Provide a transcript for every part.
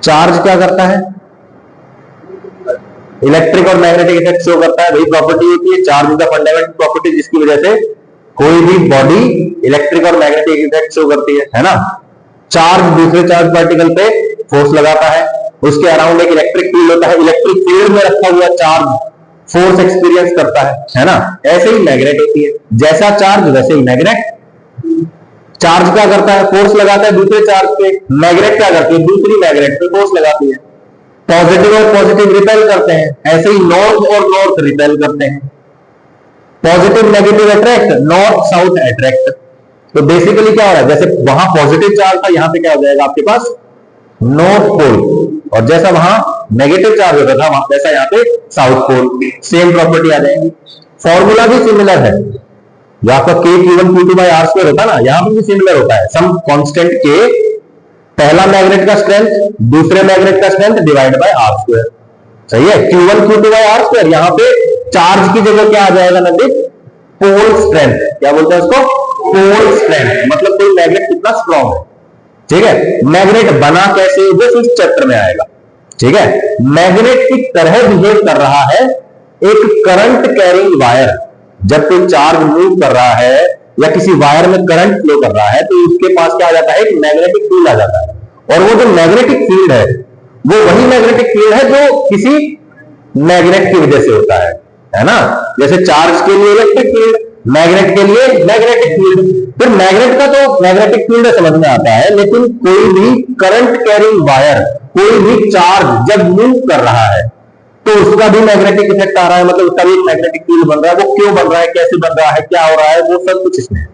Charge क्या करता है? इलेक्ट्रिक और मैग्नेटिक इफेक्ट शो करता है, वही प्रॉपर्टी होती है। Charge is the fundamental property जिसकी वजह से कोई भी बॉडी इलेक्ट्रिक और मैग्नेटिक इफेक्ट शो करती है ना। चार्ज दूसरे चार्ज पार्टिकल पे फोर्स लगाता है, उसके अराउंड एक इलेक्ट्रिक फील्ड होता है, इलेक्ट्रिक फील्ड में रखा हुआ चार्ज फोर्स एक्सपीरियंस करता है ना। ऐसे ही मैग्नेट होती है, जैसा चार्ज वैसे ही मैग्नेट। चार्ज क्या करता है? फोर्स लगाता है दूसरे चार्ज पे। मैग्नेट क्या करती है? दूसरी मैग्नेट पे फोर्स लगाती है। पॉजिटिव और पॉजिटिव रिपेल करते हैं, ऐसे ही नॉर्थ और नॉर्थ रिपेल करते हैं। Positive negative attract, north south attract. तो बेसिकली क्या हो रहा है, जैसे वहां पॉजिटिव चार्ज था, यहां पे क्या हो जाएगा आपके पास? नॉर्थ पोल, और जैसा वहां नेगेटिव चार्ज होता था वहां वैसा यहाँ पे साउथ पोल। सेम प्रॉपर्टी आ जाएगी। फॉर्मूला भी सिमिलर है, जो आपका k q1 q2 by r square होता है ना, यहां पर भी सिमिलर होता है। सम कांस्टेंट k, पहला मैग्नेट का स्ट्रेंथ दूसरे मैग्नेट का strength divide by r square. सही है, q1 q2 by r square. यहां पे चार्ज की जगह क्या आ जाएगा नजदीक? Pole strength. क्या बोलते हैं उसको? Pole strength. मतलब कोई मैग्नेट कितना स्ट्रॉन्ग है। ठीक है, मैग्नेट बना कैसे वो इस चैप्टर में आएगा। ठीक है, मैग्नेट की तरह बिहेव कर रहा है एक करंट कैरिंग वायर। जब कोई चार्ज मूव कर रहा है या किसी वायर में करंट फ्लो कर रहा है तो उसके पास क्या आ जाता है? एक मैग्नेटिक फील्ड आ जाता है। और वो जो मैग्नेटिक फील्ड है वो वही मैग्नेटिक फील्ड है जो किसी मैग्नेट की वजह से होता है ना। जैसे चार्ज के लिए इलेक्ट्रिक फील्ड, मैग्नेट के लिए मैग्नेटिक फील्ड। फिर मैग्नेट का तो मैग्नेटिक फील्ड समझ में आता है, लेकिन कोई भी करंट कैरिंग वायर, कोई भी चार्ज जब मूव कर रहा है तो उसका भी मैग्नेटिक इफेक्ट आ रहा है, मतलब उसका भी एक मैग्नेटिक फील्ड बन रहा है। वो क्यों बन रहा है, कैसे बन रहा है, क्या हो रहा है, वो सब कुछ इसमें।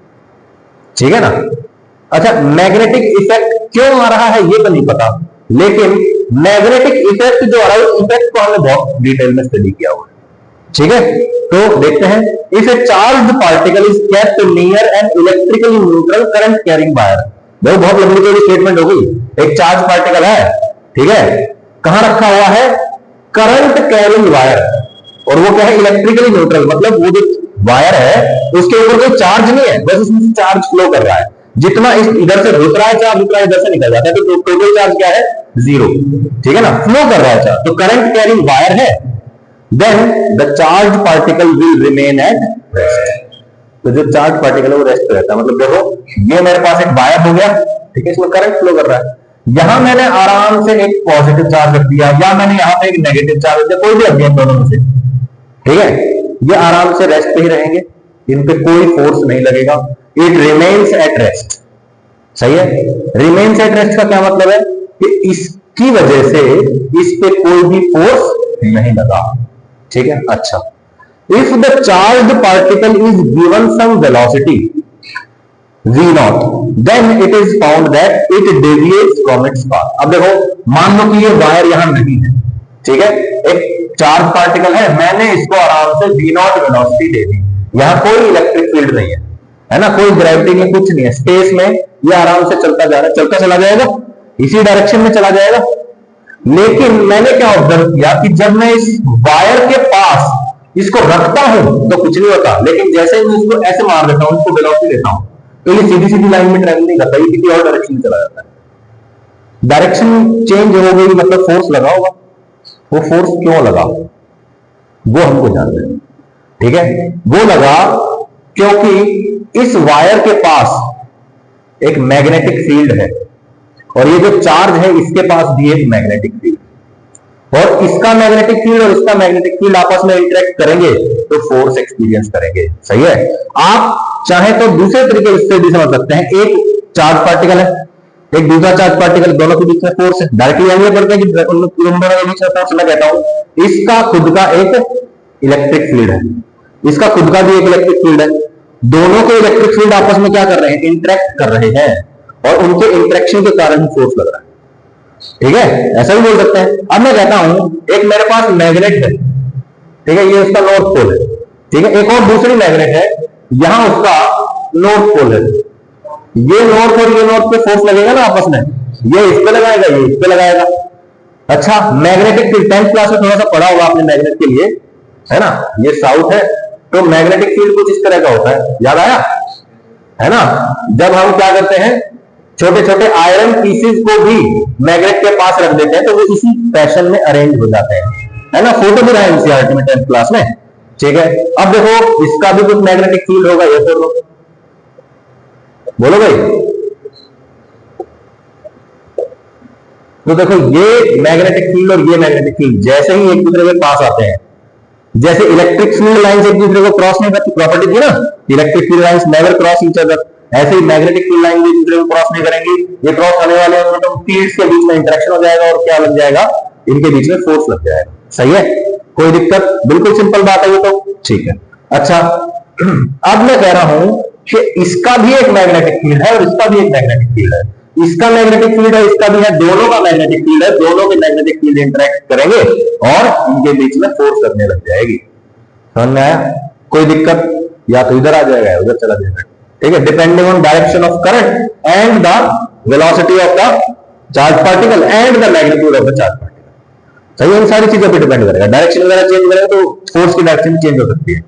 ठीक है ना। अच्छा, मैग्नेटिक इफेक्ट क्यों आ रहा है ये तो नहीं पता, लेकिन मैग्नेटिक इफेक्ट जो आ रहा है इफेक्ट को हमने बहुत डिटेल में स्टडी किया हुआ है। ठीक है, तो देखते हैं। If a charged particle is kept near an electrically neutral current carrying wire. देखो बहुत लंबी चौड़ी स्टेटमेंट हो गई। एक चार्ज पार्टिकल है, ठीक है, कहां रखा हुआ है? Current carrying wire. और वो क्या है? इलेक्ट्रिकली न्यूट्रल, मतलब वो जो वायर है उसके ऊपर कोई चार्ज नहीं है, बस उसमें चार्ज फ्लो कर रहा है। जितना इस इधर से घुस रहा है चार्ज, उतना इधर से निकल जाता है, तो टोटल चार्ज क्या है? जीरो। ठीक है ना, फ्लो कर रहा है चार्ज, तो करंट कैरिंग वायर है। then the charged particle will remain at rest। तो जो चार्ज पार्टिकल है वो रेस्ट पे रहता है। मतलब देखो ये मेरे पास एक वायर हो गया, ठीक है, इसमें करंट फ्लो कर रहा है। यहां मैंने आराम से एक पॉजिटिव चार्ज रख दिया या मैंने यहां पे एक नेगेटिव चार्ज रख दिया, कोई भी रख दिया दोनों में से। ठीक है, ये आराम से रेस्ट पे ही रहेंगे, इन पे कोई फोर्स नहीं लगेगा। It remains at rest. सही है, रिमेन्स एट रेस्ट का क्या मतलब है कि इसकी वजह से इस पे कोई भी फोर्स नहीं लगा। ठीक है, अच्छा, if the charge particle is given some velocity v0, then it is found that it deviates from its path. अब देखो, मान लो कि ये वायर यहां नहीं है, ठीक है, एक चार्ज पार्टिकल है, मैंने इसको आराम से v0 वेलोसिटी दे दी। यहां कोई इलेक्ट्रिक फील्ड नहीं है ना, कोई ग्रेविटी नहीं, कुछ नहीं है। स्पेस में ये आराम से चलता जा रहा है, चलता चला जाएगा, इसी डायरेक्शन में चला जाएगा। लेकिन मैंने क्या ऑब्जर्व किया कि जब मैं इस वायर के पास इसको रखता हूं तो कुछ नहीं होता, लेकिन जैसे मैं इसको ऐसे मार देता हूं, इसको वेलोसिटी देता हूं, तो ये सीधी सीधी लाइन में ट्रैवल नहीं करता, ये किसी और डायरेक्शन में चला जाता है। डायरेक्शन चेंज हो गई मतलब फोर्स लगा होगा। वो फोर्स क्यों लगा वो हमको जानना है। ठीक है, वो लगा क्योंकि इस वायर के पास एक मैग्नेटिक फील्ड है और ये जो चार्ज है इसके पास भी एक मैग्नेटिक फील्ड, और इसका मैग्नेटिक फील्ड और इसका मैग्नेटिक फील्ड आपस में इंटरेक्ट करेंगे तो फोर्स एक्सपीरियंस करेंगे। सही है, आप चाहे तो दूसरे तरीके से भी समझ सकते हैं। एक चार्ज पार्टिकल है, एक दूसरा चार्ज पार्टिकल, दोनों के बीच में फोर्स है। डायरेक्टली हम ये पढ़ते हैं कि दोनों के बीच में फोर्स। मैं कहता हूं इसका खुद का एक इलेक्ट्रिक फील्ड है, इसका खुद का भी एक इलेक्ट्रिक फील्ड है। दोनों के इलेक्ट्रिक फील्ड आपस में क्या कर रहे हैं? इंटरेक्ट कर रहे हैं, और उनके इंटरेक्शन के कारण फोर्स लग रहा है। ठीक है, ऐसा भी बोल सकते हैं। अब मैं कहता हूं एक मेरे पास मैग्नेट है, ठीक है, ये उसका नॉर्थ पोल है। ठीक है, एक और दूसरी मैग्नेट है, यहां उसका नॉर्थ पोल है। ये नॉर्थ और ये नॉर्थ पे फोर्स लगेगा ना आपस में, ये इस पे लगाएगा, ये इस पे लगाएगा। अच्छा, मैग्नेटिक फील्ड 10th क्लास में थोड़ा सा पढ़ा होगा आपने मैग्नेट के लिए, है ना। ये साउथ है, तो मैग्नेटिक फील्ड कुछ इस तरह का होता है, याद आया है ना। जब हम क्या करते हैं, छोटे छोटे आयरन पीसेस को भी मैग्नेट के पास रख देते हैं तो वो इसी फैशन में अरेंज हो जाते हैं, है ना। फोटो भी रहा है एनसीईआरटी में 10th क्लास में, ठीक है। अब देखो इसका भी कुछ मैग्नेटिक फील्ड होगा, ये तो बोलो भाई। तो देखो ये मैग्नेटिक फील्ड और ये मैग्नेटिक फील्ड जैसे ही एक दूसरे के पास आते हैं, जैसे इलेक्ट्रिक फील्ड लाइंस एक दूसरे को क्रॉस नहीं करती, प्रॉपर्टी थी ना, electric field lines never cross each other, ऐसे ही मैग्नेटिक फील्ड लाइन भी एक दूसरे को क्रॉस नहीं करेंगी। ये क्रॉस होने वाले तो फील्ड्स के बीच में इंटरेक्शन हो जाएगा और क्या लग जाएगा, इनके बीच में फोर्स लग जाएगा। सही है, कोई दिक्कत, बिल्कुल सिंपल बात है ये तो, ठीक है। अच्छा अब मैं कह रहा हूं कि इसका भी एक मैग्नेटिक फील्ड है और इसका भी एक मैग्नेटिक फील्ड है, इसका मैग्नेटिक फील्ड है, इसका भी है, दोनों का मैग्नेटिक फील्ड है, दोनों के मैग्नेटिक फील्ड इंटरेक्ट करेंगे और इनके बीच में फोर्स लगने लग जाएगी। समझ में आया, कोई दिक्कत, या तो इधर आ जाएगा या उधर चला जाएगा, ठीक है, depending on direction of current and the velocity of the charge particle and the magnitude of the charge particle. सही है, इन सारी चीजों पर डिपेंड करेगा, डायरेक्शन वगैरह चेंज करेगा तो फोर्स की डायरेक्शन चेंज हो सकती है,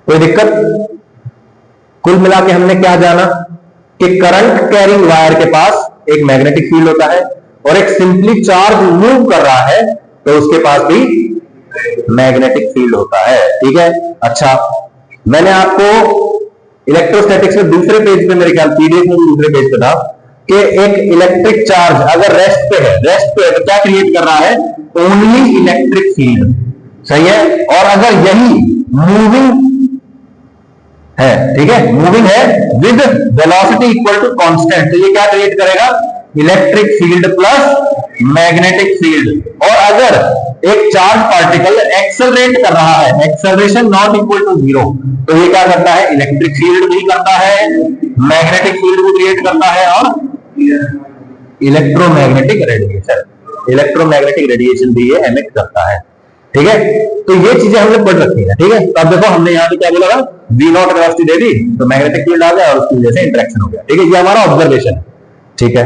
कोई दिक्कत। कुल मिला के हमने क्या जाना कि करंट कैरिंग वायर के पास एक मैग्नेटिक फील्ड होता है और एक सिंपली चार्ज मूव कर रहा है तो उसके पास भी मैग्नेटिक फील्ड होता है, ठीक है। अच्छा, मैंने आपको इलेक्ट्रोस्टैटिक्स में दूसरे पेज पे, मेरे ख्याल पीडीएफ में दूसरे पेज पे था कि एक इलेक्ट्रिक चार्ज अगर रेस्ट पे है तो क्या क्रिएट कर रहा है, ओनली इलेक्ट्रिक फील्ड। सही है, और अगर यही मूविंग है, ठीक है, मूविंग है with velocity equal to constant, तो ये क्या क्रिएट करेगा, electric field plus magnetic field. और अगर एक चार्ज पार्टिकल एक्सेलरेट कर रहा है, एक्सेलरेशन नॉट इक्वल टू 0, तो ये क्या करता है, इलेक्ट्रिक फील्ड भी करता है, मैग्नेटिक फील्ड भी क्रिएट करता है और इलेक्ट्रोमैग्नेटिक रेडिएशन भी ये एमिट करता है, ठीक है। तो ये चीजें हमने पढ़ रखी है, ठीक है। तो अब देखो हमने यहाँ पे क्या बोला था, V नॉट वेलोसिटी दे दी तो मैग्नेटिक फील्ड आ गया और उसकी वजह से इंटरेक्शन हो गया, ठीक है। ये हमारा ऑब्जर्वेशन है, ठीक है।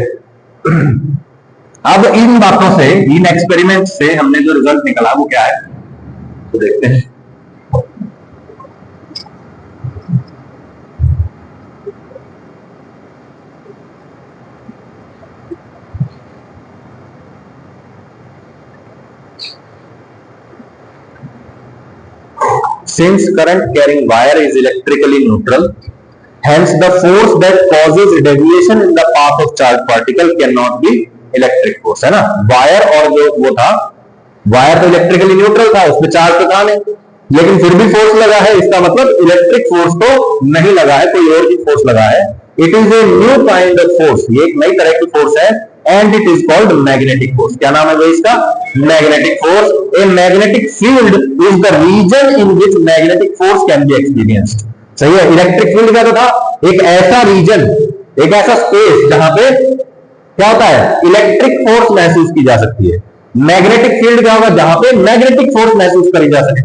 अब इन बातों से, इन एक्सपेरिमेंट से हमने जो रिजल्ट निकला वो क्या है, तो देखते हैं। Since current carrying wire is electrically neutral, hence the force that causes deviation in the path of charge particle cannot be electric force, है ना। वायर और जो वो था, वायर तो इलेक्ट्रिकली न्यूट्रल था, उसमें चार्ज तो था नहीं, लेकिन फिर भी फोर्स लगा है, इसका मतलब इलेक्ट्रिक फोर्स तो नहीं लगा है, कोई और की फोर्स लगा है। It is a new kind of force, ये एक नई तरह की फोर्स है, and it is called magnetic force. क्या नाम है भाई इसका, magnetic force. A magnetic field is the region in which magnetic force can be experienced. सही है, इलेक्ट्रिक फील्ड क्या था, एक ऐसा रीजन, एक ऐसा स्पेस जहां पे क्या होता है, इलेक्ट्रिक फोर्स महसूस की जा सकती है। मैग्नेटिक फील्ड क्या होगा, जहां पे मैग्नेटिक फोर्स महसूस करी जा सके,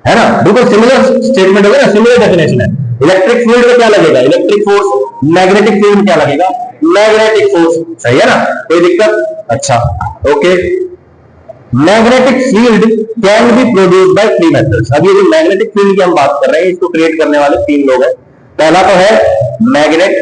है ना। बिल्कुल सिमिलर स्टेटमेंट होगा ना, सिमिलर डेफिनेशन है। इलेक्ट्रिक फील्ड में क्या लगेगा, इलेक्ट्रिक फोर्स, मैग्नेटिक फील्ड में क्या लगेगा, मैग्नेटिक फोर्स। सही है ना, कोई दिक्कत। अच्छा okay, magnetic field can be produced by three methods. अब ये जो मैग्नेटिक फील्ड की हम बात कर रहे हैं, इसको क्रिएट करने वाले तीन लोग हैं। पहला तो है मैग्नेट,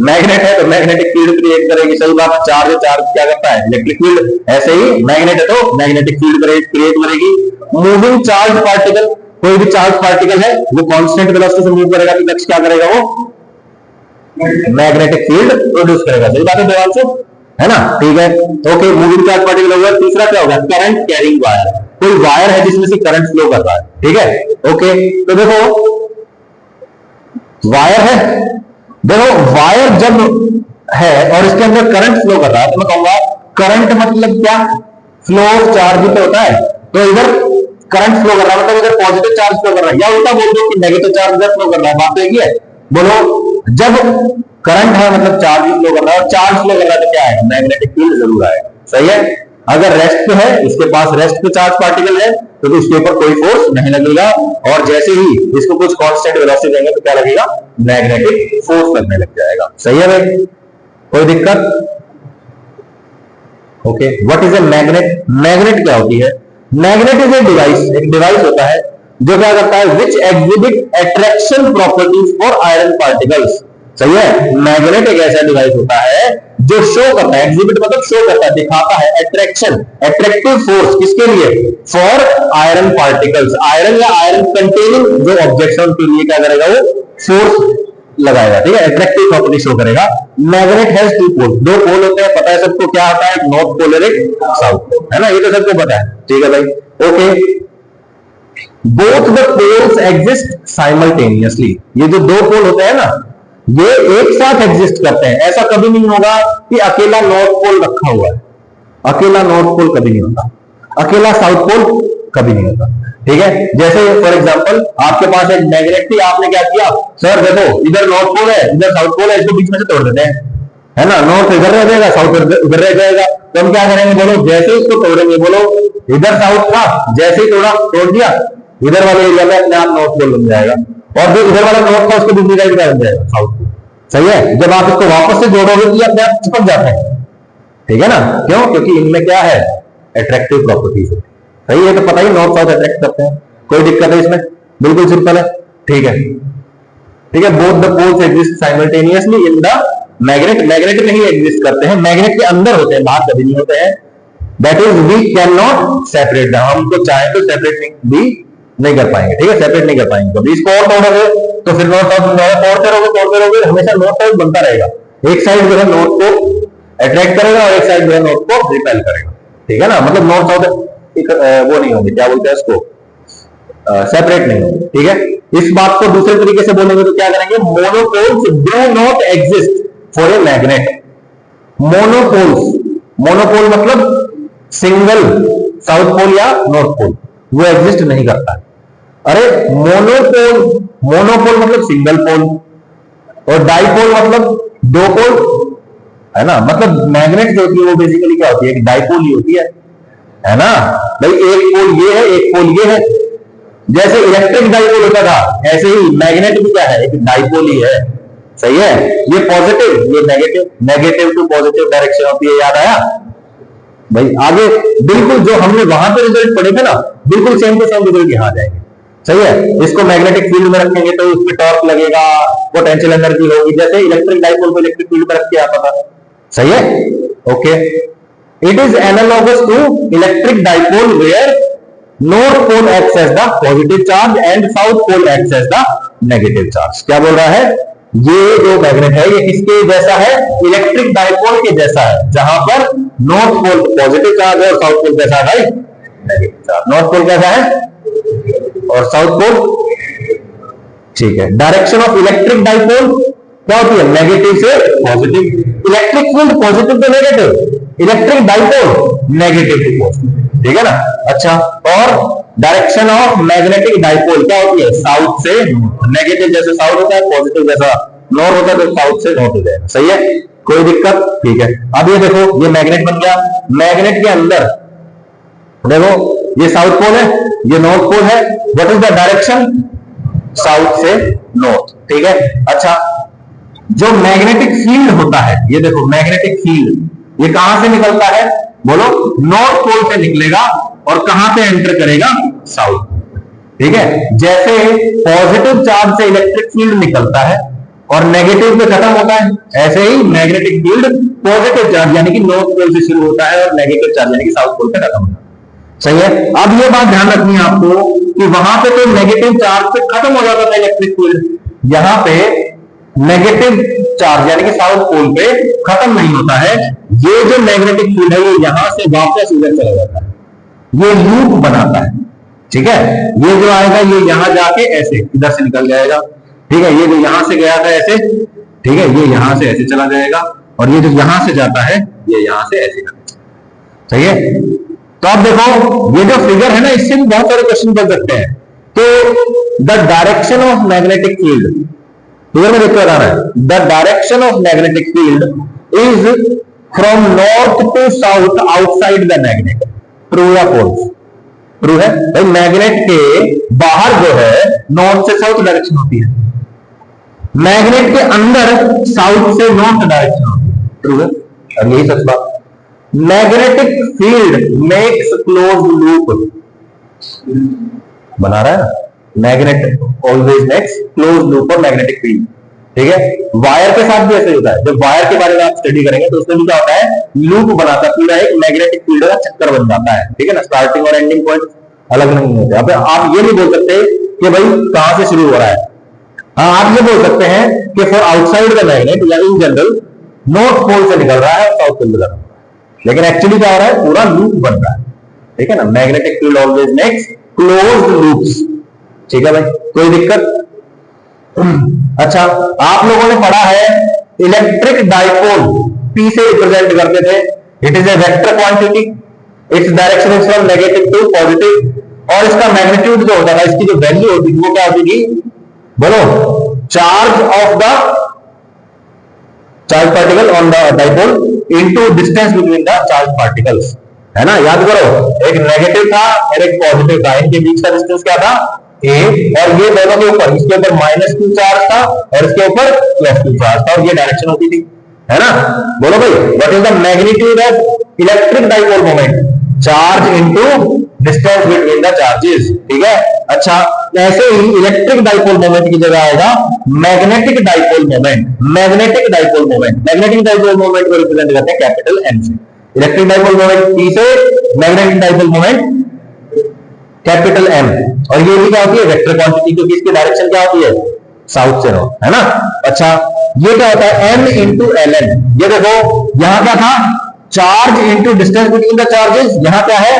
मैग्नेट है तो मैग्नेटिक फील्ड क्रिएट करेगी, सही बात। चार्ज क्या करता है, इलेक्ट्रिक फील्ड, ऐसे ही मैग्नेट है तो मैग्नेटिक फील्ड क्रिएट करेगी। मूविंग चार्ज पार्टिकल, कोई भी चार्ज पार्टिकल है वो कांस्टेंट वेलोसिटी से मूव करेगा तो नेक्स्ट क्या करेगा, वो मैग्नेटिक फील्ड प्रोड्यूस करेगा। सही बात है देवांशु, है ना, ठीक है। ओके, मूविंग चार्ज पार्टिकल हो गया। तीसरा क्या होगा, करंट कैरिंग वायर, कोई वायर है जिसमें से करंट फ्लो कर रहा है, ठीक है। ओके, तो देखो वायर है, देखो वायर जब है और इसके अंदर करंट फ्लो कर रहा है तो मैं कहूंगा करंट मतलब क्या, फ्लो ऑफ चार्ज तो होता है, तो इधर करंट फ्लो कर रहा है मतलब इधर पॉजिटिव चार्ज फ्लो कर रहा है, या उल्टा बोल दो कि नेगेटिव चार्ज इधर फ्लो कर रहा है। बात तो एक ही है, बोलो जब करंट है मतलब चार्ज फ्लो कर रहा है, और चार्ज फ्लो कर रहा है तो क्या है, मैग्नेटिक फील्ड जरूर आएगा। सही है, अगर रेस्ट पे है, इसके पास रेस्ट पे चार्ज पार्टिकल है तो इसके ऊपर कोई फोर्स नहीं लगेगा, और जैसे ही इसको कुछ कांस्टेंट वेलोसिटी देंगे तो क्या लगेगा, मैग्नेटिक फोर्स लगने लग जाएगा। सही है भाई, कोई दिक्कत। Okay, what is a magnet, magnet क्या होती है, मैग्नेट इज ए डिवाइस, एक डिवाइस होता है जो क्या करता है, विच exhibit attraction properties for iron particles. सही है। मैग्नेट एक ऐसा डिवाइस होता है जो शो करता है, एग्जिबिट मतलब शो करता है, दिखाता है अट्रैक्शन, अट्रैक्टिव फोर्स किसके लिए, फॉर आयरन पार्टिकल्स, आयरन या आयरन कंटेनिंग जो ऑब्जेक्ट्स उनके लिए क्या करेगा, वो फोर्स लगाएगा, ठीक है, अट्रैक्टिव प्रॉपर्टी शो करेगा। मैग्नेट हैज टू पोल, दो पोल होते हैं, पता है सबको, क्या होता है, नॉर्थ पोल और एक साउथ पोल, है ना, ये तो सबको पता है, ठीक है भाई, okay. Both the poles exist simultaneously, ये जो दो पोल होते हैं ना, ये एक साथ एग्जिस्ट करते हैं, ऐसा कभी नहीं होगा कि अकेला नॉर्थ पोल रखा हुआ है, अकेला नॉर्थ पोल कभी नहीं होता, अकेला साउथ पोल कभी नहीं होता, ठीक है। जैसे फॉर एग्जांपल आपके पास एक मैग्नेट थी, आपने क्या किया, सर देखो इधर नॉर्थ पोल है, इधर साउथ पोल है, इसको बीच में से तोड़ देते हैं, है ना, नॉर्थ इधर रह जाएगा, साउथ उधर रह जाएगा, तो हम क्या करेंगे, बोलो जैसे इसको तोड़ेंगे, बोलो इधर साउथ था, जैसे ही तोड़ दिया, इधर वाले एरिया में अपने आप नॉर्थ पोल बन जाएगा, और जो इधर वाला नॉर्थ था उसको दूसरी साइड में बन जाएगा साउथ पोल, सही है। जब आप इसको वापस से जोड़ोगे तो ये अपने आप चिपक जाते हैं, ठीक है ना, क्यों, क्योंकि इनमें क्या है, अट्रैक्टिव प्रॉपर्टीज है, सही है, तो पता ही नॉर्थ साउथ अट्रैक्ट करते हैं, कोई दिक्कत है इसमें, बिल्कुल सिंपल है, ठीक है, ठीक है। Both the poles exist simultaneously in the magnet, magnet में ही एग्जिस्ट करते हैं, मैग्नेट के अंदर होते हैं, बाहर कभी नहीं होते हैं, that is we can not separate, हम उनको चाहे तो सेपरेट भी नहीं कर पाएंगे, ठीक है, सेपरेट नहीं कर पाएंगे, कभी इसको और तोड़ोगे तो फिर नॉर्थ साउथ तोड़ते रहोगे, हमेशा नॉर्थ साउथ बनता रहेगा, एक साइड जो है नॉर्थ को अट्रैक्ट करेगा और एक साइड जो है नॉर्थ को रिपेल करेगा, ठीक है ना, मतलब नॉर्थ साउथ वो नहीं होंगे, क्या बोलते हैं उसको, सेपरेट नहीं होंगे, ठीक है। इस बात को दूसरे तरीके से बोलेंगे तो क्या करेंगे, monopoles do not exist for a magnet, monopoles, monopole मतलब सिंगल साउथ पोल या नॉर्थ पोल, वो एग्जिस्ट नहीं करता है। अरे मोनोपोल, मोनोपोल मतलब सिंगल पोल, और डाइपोल मतलब दो पोल, है ना, मतलब मैग्नेट जो होती है वो बेसिकली क्या होती है, एक डाइपोल ही होती है ना भाई, एक पोल ये है, एक पोल ये है, जैसे इलेक्ट्रिक डाइपोल होता था, ऐसे ही मैग्नेट भी क्या है, एक डाइपोल ही है, सही है। ये पॉजिटिव, ये negative, negative to positive direction होती है, याद आया भाई। आगे बिल्कुल जो हमने वहां पे रिजल्ट पढ़े थे ना, बिल्कुल सेम टू सेम रिजल्ट यहां जाएंगे, सही है। इसको मैग्नेटिक फील्ड में रखेंगे तो उसमें टॉर्क लगेगा, पोटेंशियल एनर्जी होगी, जैसे इलेक्ट्रिक डाइपोल को इलेक्ट्रिक फील्ड में रख के आता था, सही है, okay. It is analogous to electric dipole where north pole acts as the positive charge and south pole acts as the negative charge. क्या बोल रहा है, ये जो मैग्नेट है ये किसके जैसा है, इलेक्ट्रिक डाइपोल के जैसा है, जहां पर नॉर्थ पोल पॉजिटिव चार्ज है और साउथ पोल कैसा है भाई, नेगेटिव चार्ज। नॉर्थ पोल कैसा है और साउथ पोल, ठीक है। डायरेक्शन ऑफ इलेक्ट्रिक डाइपोल क्या होती है, नेगेटिव से positive, electric field positive to negative, electric dipole negative to positive, ठीक है ना। अच्छा, और डायरेक्शन ऑफ मैग्नेटिक डाइपोल क्या होती है, साउथ से नॉर्थ, नेगेटिव जैसे साउथ होता है, पॉजिटिव जैसा नॉर्थ होता है, तो साउथ से नॉर्थ हो जाएगा, सही है, कोई दिक्कत, ठीक है। अब ये देखो, ये मैग्नेट बन गया, मैग्नेट के अंदर देखो ये साउथ पोल है, ये नॉर्थ पोल है, what is the direction, south से नॉर्थ, ठीक है। अच्छा, जो मैग्नेटिक फील्ड होता है, ये देखो मैग्नेटिक फील्ड, ये कहां से निकलता है, बोलो नॉर्थ पोल से निकलेगा और कहां पे एंटर करेगा, साउथ, ठीक है। जैसे पॉजिटिव चार्ज से इलेक्ट्रिक फील्ड निकलता है और नेगेटिव पे खत्म होता है, ऐसे ही मैग्नेटिक फील्ड पॉजिटिव चार्ज यानी कि नॉर्थ पोल से शुरू होता है और नेगेटिव चार्ज यानी कि साउथ पोल पे खत्म होता है, सही है। अब ये बात ध्यान रखनी है आपको कि वहां पे तो नेगेटिव चार्ज पे खत्म हो जाता था इलेक्ट्रिक फील्ड, यहां पे नेगेटिव चार्ज यानी कि साउथ पोल पे खत्म नहीं होता है, ये जो मैग्नेटिक फील्ड है ये यहां से वापस उधर चला जाता है, ये लूप बनाता है, ठीक है। ये जो आएगा ये यहां जाके ऐसे इधर से निकल जाएगा, ठीक है। ये जो यहां से गया था ऐसे, ठीक है, ये यहां से ऐसे चला जाएगा, और ये जो यहां से जाता है ये यहां से ऐसे करता है, सही है। तो आप देखो ये जो फिगर है ना, इससे भी बहुत सारे क्वेश्चन बन सकते हैं। तो the direction of magnetic field, figure में देखते रहा है, the direction of magnetic field is from north to south outside the magnet, true या फॉल्स, ट्रू है भाई। मैग्नेट के बाहर जो है नॉर्थ से साउथ डायरेक्शन होती है, मैग्नेट के अंदर साउथ से नॉर्थ डायरेक्शन होती है, ट्रू है। और यही सच बात, magnetic field makes close loop, बना रहा है ना, magnet always makes close loop और मैग्नेटिक फील्ड, ठीक है। वायर के साथ भी ऐसे होता है, जब वायर के बारे में आप स्टडी करेंगे तो उसमें भी क्या होता है, लूप बनाता है, पूरा एक मैग्नेटिक फील्ड का चक्कर बन जाता है, ठीक है ना। स्टार्टिंग और एंडिंग पॉइंट अलग नहीं होते। अब आप ये नहीं बोल सकते कि भाई कहां से शुरू हो रहा है। हाँ, आप ये बोल सकते हैं कि फॉर आउटसाइड द मैग्नेट या इन जनरल नॉर्थ पोल से निकल रहा है साउथ पोल से, लेकिन एक्चुअली क्या हो रहा है, पूरा लूप बन रहा है, ठीक है ना। Magnetic field always makes closed loops, ठीक है भाई, कोई दिक्कत। अच्छा, आप लोगों ने पढ़ा है इलेक्ट्रिक डाइपोल P से रिप्रेजेंट करते थे। It is a vector quantity, its direction is from negative to positive, और इसका मैग्नीट्यूड जो होता था, इसकी जो वैल्यू होती थी वो क्या होती थी, बोलो, charge of the charge particle on the dipole into distance between the charge particles, है ना। याद करो, एक नेगेटिव था और एक पॉजिटिव था, इनके बीच का डिस्टेंस क्या था, ए, और ये दोनों के ऊपर, इसके ऊपर -2 चार्ज था और इसके ऊपर +2 चार्ज था, और ये डायरेक्शन होती थी, है ना। बोलो भाई, what is the magnitude of electric dipole moment, charge into distance between the charges, ठीक है। अच्छा, ऐसे ही इलेक्ट्रिक डाइपोल मोमेंट की जगह आएगा magnetic dipole moment. Magnetic dipole moment, magnetic dipole moment को रिप्रेजेंट करते हैं कैपिटल एम से। इलेक्ट्रिक डाइपोल मोमेंट P से, magnetic dipole moment capital M, और ये भी क्या होती है, वेक्टर क्वांटिटी, क्योंकि इसकी डायरेक्शन क्या होती है, साउथ से नॉर्थ, है ना। अच्छा, ये क्या होता है, M इंटू LN। ये देखो, यहां क्या था, charge into distance between the charges, यहां क्या है,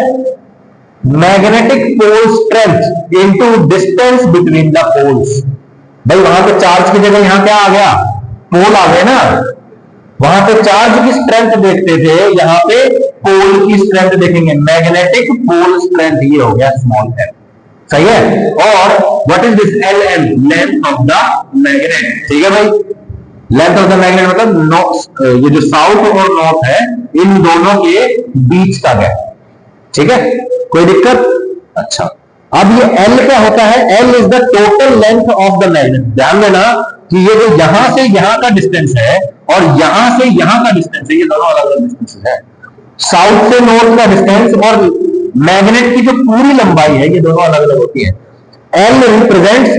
magnetic pole strength into distance between the poles. भाई वहां पे चार्ज की जगह यहां क्या आ गया, पोल आ गए ना। वहां पे चार्ज की स्ट्रेंथ देखते थे, यहां पे पोल की स्ट्रेंथ देखेंगे, मैग्नेटिक पोल स्ट्रेंथ, ये हो गया स्मॉल m, सही है। और what is this Ln, length of the magnet, ठीक है भाई। लेंथ ऑफ द मैग्नेट मतलब ये जो साउथ और नॉर्थ है, इन दोनों के बीच का गैप, ठीक है, कोई दिक्कत। अच्छा, अब ये L क्या होता है, L is the total length of the magnet. ध्यान देना कि ये जो यहां से यहां का डिस्टेंस है और यहां से यहां का डिस्टेंस है, ये दोनों अलग अलग डिस्टेंस है। साउथ से नॉर्थ का डिस्टेंस और मैग्नेट की जो पूरी लंबाई है, ये दोनों अलग अलग होती है। L represents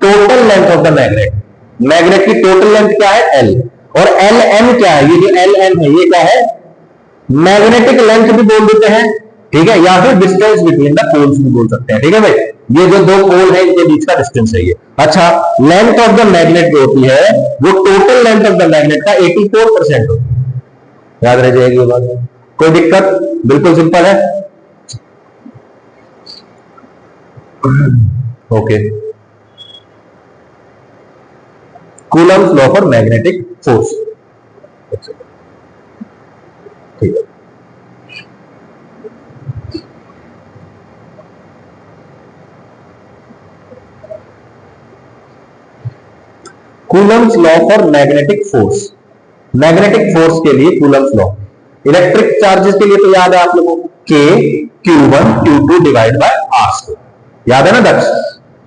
total length of the magnet. Magnet की टोटल लेंथ क्या है, L, और Ln क्या है, ये जो Ln है, ये क्या है, मैग्नेटिक लेंथ भी बोल देते हैं, ठीक है, या फिर डिस्टेंस बिटवीन द पोल्स भी बोल सकते हैं, ठीक है भाई। ये जो दो पोल है, इनके बीच का डिस्टेंस है ये। अच्छा, लेंथ ऑफ द मैग्नेट जो होती है, वो total length of the magnet का 84% होती है, याद रह जाएगी ये बात, कोई दिक्कत, बिल्कुल सिंपल है। Okay, Coulomb's law for magnetic force, ठीक है। Coulomb's law for magnetic force, magnetic force के लिए कूलम्स लॉ। इलेक्ट्रिक चार्जेस के लिए तो याद है आप लोगों को, K Q1 Q2 divide by R², याद है ना दक्ष,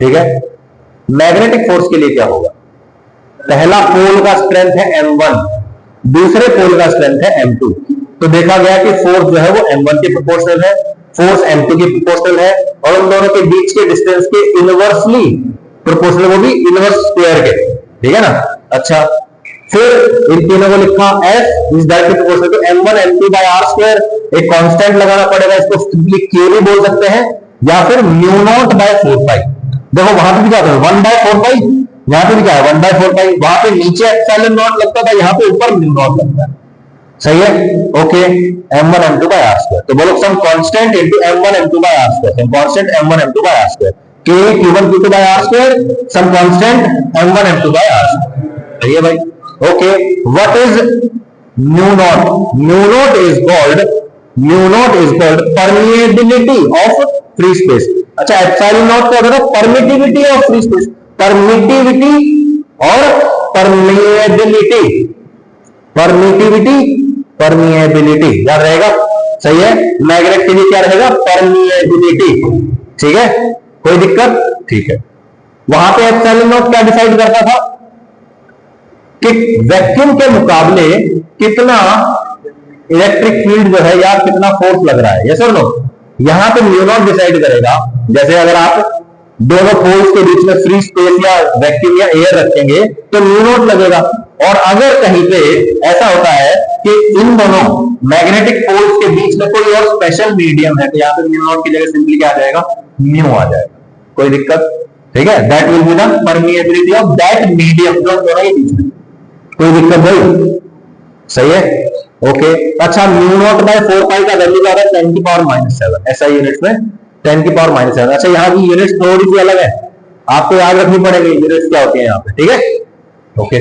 ठीक है। मैग्नेटिक फोर्स के लिए क्या होगा, पहला पोल का स्ट्रेंथ है M1, दूसरे पोल का स्ट्रेंथ है M2। तो देखा गया कि फोर्स जो है वो M1 के प्रोपोर्शनल है, फोर्स M2 के प्रोपोर्शनल है, और उन दोनों के बीच के डिस्टेंस के इनवर्सली प्रोपोर्शनल, वो भी इनवर्स स्क्वायर के, ठीक है ना। अच्छा, फिर इन तीनों को लिखा F is directly proportional to M1 M2 by R²। एक कांस्टेंट लगाना पड़ेगा, इसको सिंपली K भी बोल सकते हैं, या फिर μ0 बाय 4π। देखो वहां पे भी क्या था, 1/4π, यहां पे भी क्या है 1/4π। वहां पे नीचे एप्सिलॉन नॉट लगता था, यहां पे ऊपर μ0 लगता है, सही है। Okay, M1 M2 by R²। तो बोलो some constant into M1 M2 by R², some constant M1 M2 by R², K Q1 Q2 by R², some constant M1 M2 by R², सही है भाई। Okay, what is μ0, μ0 is called permeability of free space. अच्छा, epsilon naught क्या होता है, permittivity of free space, permittivity और permeability, permittivity permeability, याद रहेगा, सही है। मैग्नेट के लिए क्या रहेगा, परमिएबिलिटी, ठीक है, कोई दिक्कत, ठीक है। वहां पे एप्सिलॉन नॉट क्या डिसाइड करता था कि वैक्यूम के मुकाबले कितना इलेक्ट्रिक फील्ड जो है या कितना फोर्स लग रहा है, यस और नो। यहां पे μ0 डिसाइड करेगा। जैसे अगर आप दोनों पोल्स के बीच में फ्री स्पेस या वैक्यूम या एयर रखेंगे तो म्यू नॉट लगेगा। और अगर कहीं पे ऐसा होता है कि इन दोनों मैग्नेटिक पोल्स के बीच में कोई और स्पेशल मीडियम है तो यहाँ पे म्यू नॉट की जगह सिंपली क्या आ जाएगा, म्यू आ जाएगा। कोई दिक्कत? ठीक है, that will be the permeability of that medium जो दोनों के बीच में। कोई दिक्कत भाई? सही है, ओके। अच्छा, म्यू नॉट बाय 4 पाई का वैल्यू क्या है? 10 की पावर -7 ऐसा यूनिट्स में 10 की पावर -7। अच्छा, यहाँ की यूनिट्स थोड़ी सी अलग है, आपको याद रखनी पड़ेगी यूनिट्स क्या होती है यहाँ पे। ठीक है, okay.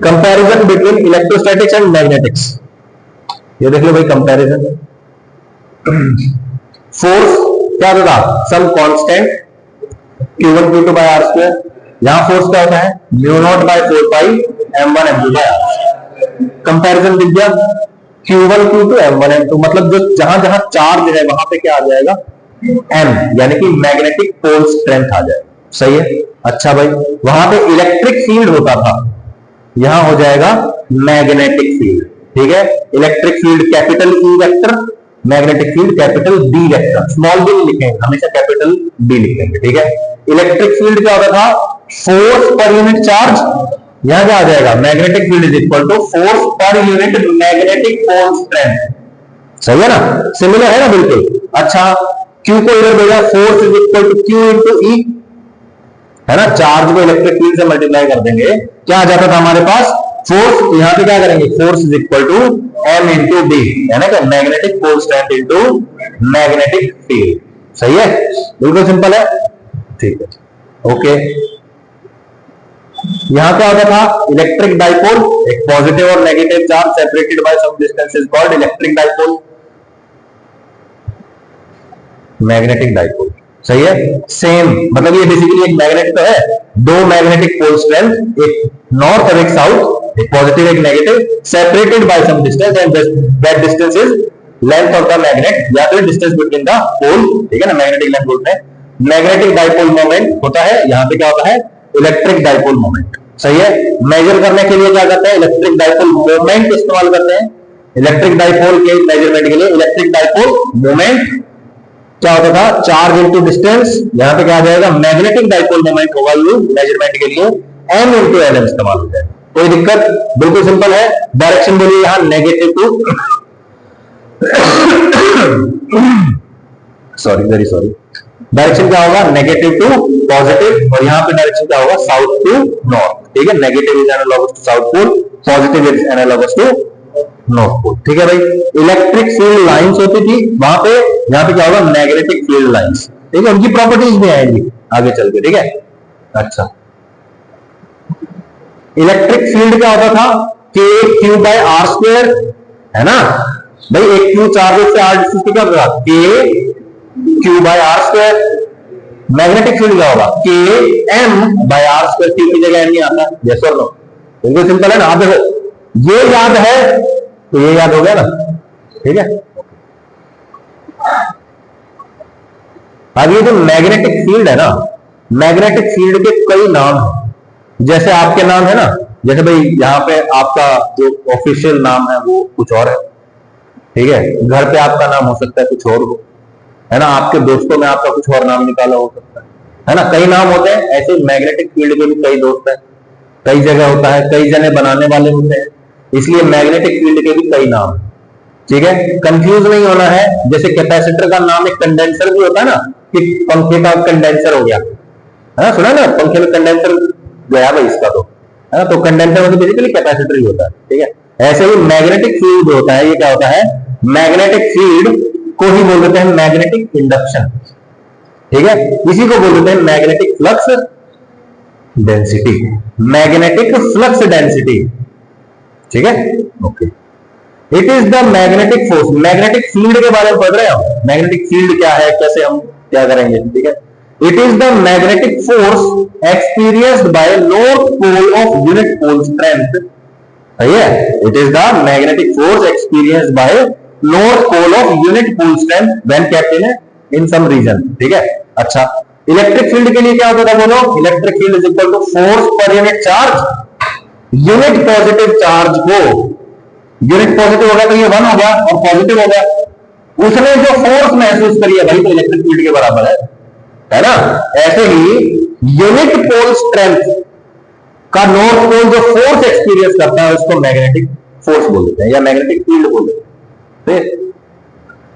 Comparison between electrostatics and magnetics, ये देख लो भाई कंपैरिजन। फोर्स क्या होगा? Some constant Q1 Q2 by R square. यहां फोर्स क्या होता है? Mu naught by 4 pi m1 m2 by R. Comparison दिख गया, Q1 Q2 m1 m2, मतलब जो जहां जहां चार्ज है वहां पे क्या आ जाएगा? m, यानी कि मैग्नेटिक पोल स्ट्रेंथ आ जाएगा। सही है। अच्छा भाई, वहां पे इलेक्ट्रिक फील्ड होता था, यहां हो जाएगा मैग्नेटिक फील्ड। ठीक है, electric field capital E vector, magnetic field capital D vector. Small d लिखेंगे, हमेशा कैपिटल D लिखेंगे। ठीक है, इलेक्ट्रिक फील्ड क्या होता था? Force per unit charge. यहां क्या आ जाएगा? Magnetic field is equal to force per unit magnetic pole strength. सही है ना, सिमिलर है ना बिल्कुल। अच्छा, Q को इधर भेजा, force is equal to Q into E, है ना। चार्ज को इलेक्ट्रिक फील्ड से मल्टीप्लाई कर देंगे, क्या आ जाता था हमारे पास? फोर्स। यहां पे क्या करेंगे? Force is equal to M into D, यानी कि magnetic pole strength into magnetic field. सही है, बिल्कुल सिंपल है। ठीक है, ओके। यहां क्या होता था? इलेक्ट्रिक डाइपोल, एक पॉजिटिव और negative charge separated by some distance is called electric dipole, magnetic dipole. सही है, सेम, मतलब ये बेसिकली एक मैग्नेट तो है, दो मैग्नेटिक पोल स्ट्रेंथ, एक नॉर्थ और एक साउथ, एक पॉजिटिव एक negative, separated by some distance and that distance is length of the magnet या फिर डिस्टेंस बिटवीन द पोल। ठीक है ना, मैग्नेटिक लेंथ बोलते हैं। मैग्नेटिक डाइपोल मोमेंट होता है, यहां पे क्या होता है? Electric dipole moment. सही है, मेजर करने के लिए क्या करते हैं? इलेक्ट्रिक डाइपोल मोमेंट इस्तेमाल करते हैं। इलेक्ट्रिक डाइपोल के मेजरमेंट के लिए इलेक्ट्रिक डाइपोल मोमेंट क्या होता था? Charge into distance. यहां पे क्या आ जाएगा? मैग्नेटिक डाइपोल मोमेंट होगा ये मेजरमेंट के लिए m इंटू एल इस्तेमाल हो जाएगा। कोई दिक्कत? बिल्कुल सिंपल है। डायरेक्शन बोलिए यहां negative to sorry, very sorry. Direction क्या होगा? नेगेटिव टू पॉजिटिव, और यहां पे डायरेक्शन क्या होगा? South to north. ठीक है, negative is analogous to south pole, positive is analogous to north pole. ठीक है भाई, इलेक्ट्रिक फील्ड लाइंस होती थी वहां पे, यहां पे क्या होगा? Magnetic field lines. ठीक है, उनकी प्रॉपर्टीज भी आएंगी आगे चल के। ठीक है, अच्छा। इलेक्ट्रिक फील्ड क्या होता था? के क्यू बाय आर स्क्वायर, है ना भाई। एक क्यू चार्ज से आर डिस्टेंस क्या होगा? K Q by R square. Magnetic field क्या होगा? K M by R square. Q की जगह एम नहीं आता, यस और नो? बिल्कुल सिंपल है ना। आप देखो, ये याद है तो ये याद हो गया ना। ठीक है, अब ये जो मैग्नेटिक फील्ड है ना, मैग्नेटिक फील्ड के कई नाम हैं। जैसे आपके नाम है ना, जैसे भाई यहाँ पे आपका जो ऑफिशियल नाम है वो कुछ और है। ठीक है, घर पे आपका नाम हो सकता है कुछ और हो, है ना। आपके दोस्तों में आपका कुछ और नाम निकाला हो सकता है ना। कई नाम होते हैं, ऐसे मैग्नेटिक फील्ड के भी कई दोस्त हैं, कई जगह होता है, कई जने बनाने वाले होते हैं, इसलिए मैग्नेटिक फील्ड के भी कई नाम। ठीक है, कंफ्यूज नहीं होना है। जैसे कैपेसिटर का नाम एक कंडेंसर भी होता है ना, कि पंखे का कंडेंसर हो गया, है ना, सुना ना, पंखे में कंडेंसर गया भाई इसका, तो है ना। तो कंडेंसर मतलब बेसिकली कैपेसिटर ही होता है। ठीक है, ऐसे ही मैग्नेटिक फील्ड होता है, ये क्या होता है? मैग्नेटिक फील्ड को ही बोल देते हैं मैग्नेटिक इंडक्शन। ठीक है, इसी को बोल देते हैं magnetic flux density, magnetic flux density. ठीक है, okay. It is the magnetic force, magnetic field के बारे में पढ़ रहे हैं हम। मैग्नेटिक फील्ड क्या है, कैसे हम क्या करेंगे। ठीक है, it is the magnetic force experienced by north pole of unit pole strength. सही है, it is the magnetic force experienced by north pole of unit pole strength when kept in some region. ठीक है, अच्छा। Electric field के लिए क्या होता था बोलो? Electric field is equal to force per unit charge. Unit positive charge को, यूनिट पॉजिटिव हो गया तो ये 1 हो गया और पॉजिटिव हो गया, उसने जो फोर्स महसूस करी है भाई तो इलेक्ट्रिक फील्ड के बराबर है ना। ऐसे ही यूनिट पोल स्ट्रेंथ का नॉर्थ पोल जो फोर्स एक्सपीरियंस करता है उसको मैग्नेटिक फोर्स बोल देते हैं या मैग्नेटिक फील्ड बोल देते हैं।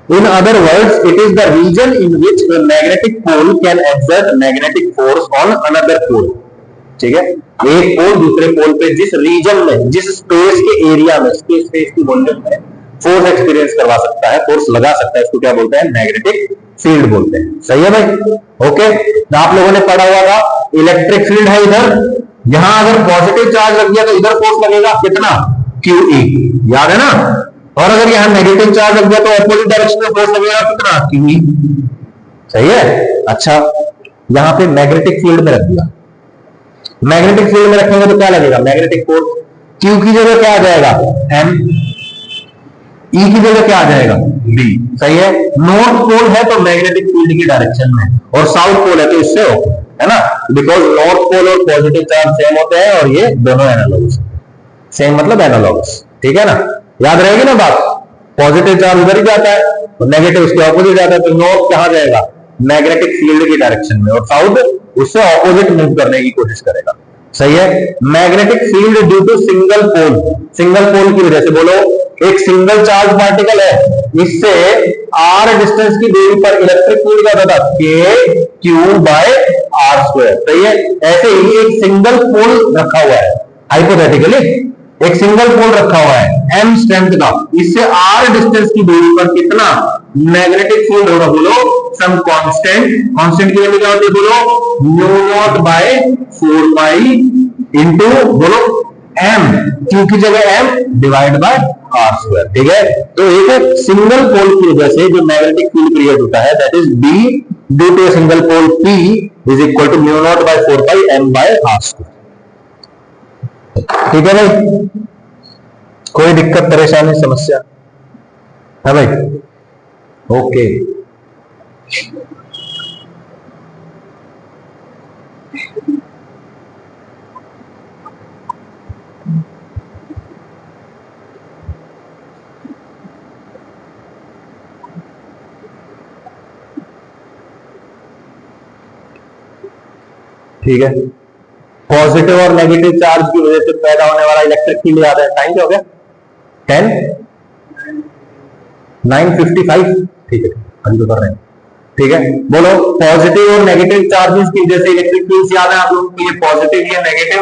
In other words it is the region in which the magnetic pole can exert magnetic force on another pole. ठीक है, एक पोल दूसरे पोल पे जिस रीजन में, जिस स्पेस के एरिया में, स्पेस की वॉल्यूम में फोर्स एक्सपीरियंस करवा सकता है, फोर्स लगा सकता है, उसको क्या बोलते हैं? मैग्नेटिक फील्ड बोलते हैं। सही है भाई? ओके, तो आप लोगों ने पढ़ा हुआ था इलेक्ट्रिक फील्ड है इधर, यहां अगर पॉजिटिव चार्ज लग गया तो इधर फोर्स लगेगा कितना? QE, याद है ना। और अगर यहां नेगेटिव चार्ज लग गया तो अपोजिट डायरेक्शन में फोर्स लगेगा कितना? QE। सही है। अच्छा, यहां पे मैग्नेटिक फील्ड में रख दिया, मैग्नेटिक फील्ड में रखेंगे तो क्या लगेगा? Magnetic force. Q की जगह क्या आ जाएगा? M। E की जगह क्या आ जाएगा? B। सही है। नॉर्थ पोल है तो मैग्नेटिक फील्ड की डायरेक्शन में, और साउथ पोल है तो इससे हो, है ना, बिकॉज नॉर्थ पोल और पॉजिटिव चार्ज सेम होते हैं और ये दोनों एनालॉगस। सेम मतलब एनालॉगस, ठीक है ना, याद रहेगी ना बात। पॉजिटिव चार्ज उधर ही जाता है और नेगेटिव उसके ऑपोजिट जाता है, तो नॉर्थ कहां जाएगा? मैग्नेटिक फील्ड की डायरेक्शन में, और साउथ उससे ऑपोजिट मूव करने की कोशिश करेगा। सही है। Magnetic field due to single pole, single pole की वजह से, बोलो एक सिंगल चार्ज पार्टिकल है, इससे r डिस्टेंस की दूरी पर इलेक्ट्रिक फील्ड का होता था KQ/r²। सही है। ऐसे ही एक सिंगल पोल रखा हुआ है, हाइपोथेटिकली एक सिंगल पोल रखा हुआ है m स्ट्रेंथ का, इससे r डिस्टेंस की दूरी पर कितना मैग्नेटिक फील्ड होगा? बोलो सम कांस्टेंट। कांस्टेंट की वैल्यू क्या होती है? बोलो μ0/4 इंटू, बोलो m, q की जगह m डिवाइड बाय r²। ठीक है, तो एक सिंगल पोल की वजह से जो मैग्नेटिक फील्ड क्रिएट होता है that is B due to single pole P is equal to μ0/4 m/r²। ठीक है भाई, कोई दिक्कत परेशानी समस्या है भाई? ओके, ठीक है। पॉजिटिव और नेगेटिव चार्ज की वजह से पैदा होने वाला इलेक्ट्रिक फील्ड याद है? टाइम क्या हो गया? 9:55। ठीक है, अभी तो कर रहे हैं। ठीक है, बोलो पॉजिटिव और नेगेटिव चार्जेस की वजह से इलेक्ट्रिक फील्ड याद है आप लोगों को? ये पॉजिटिव या नेगेटिव?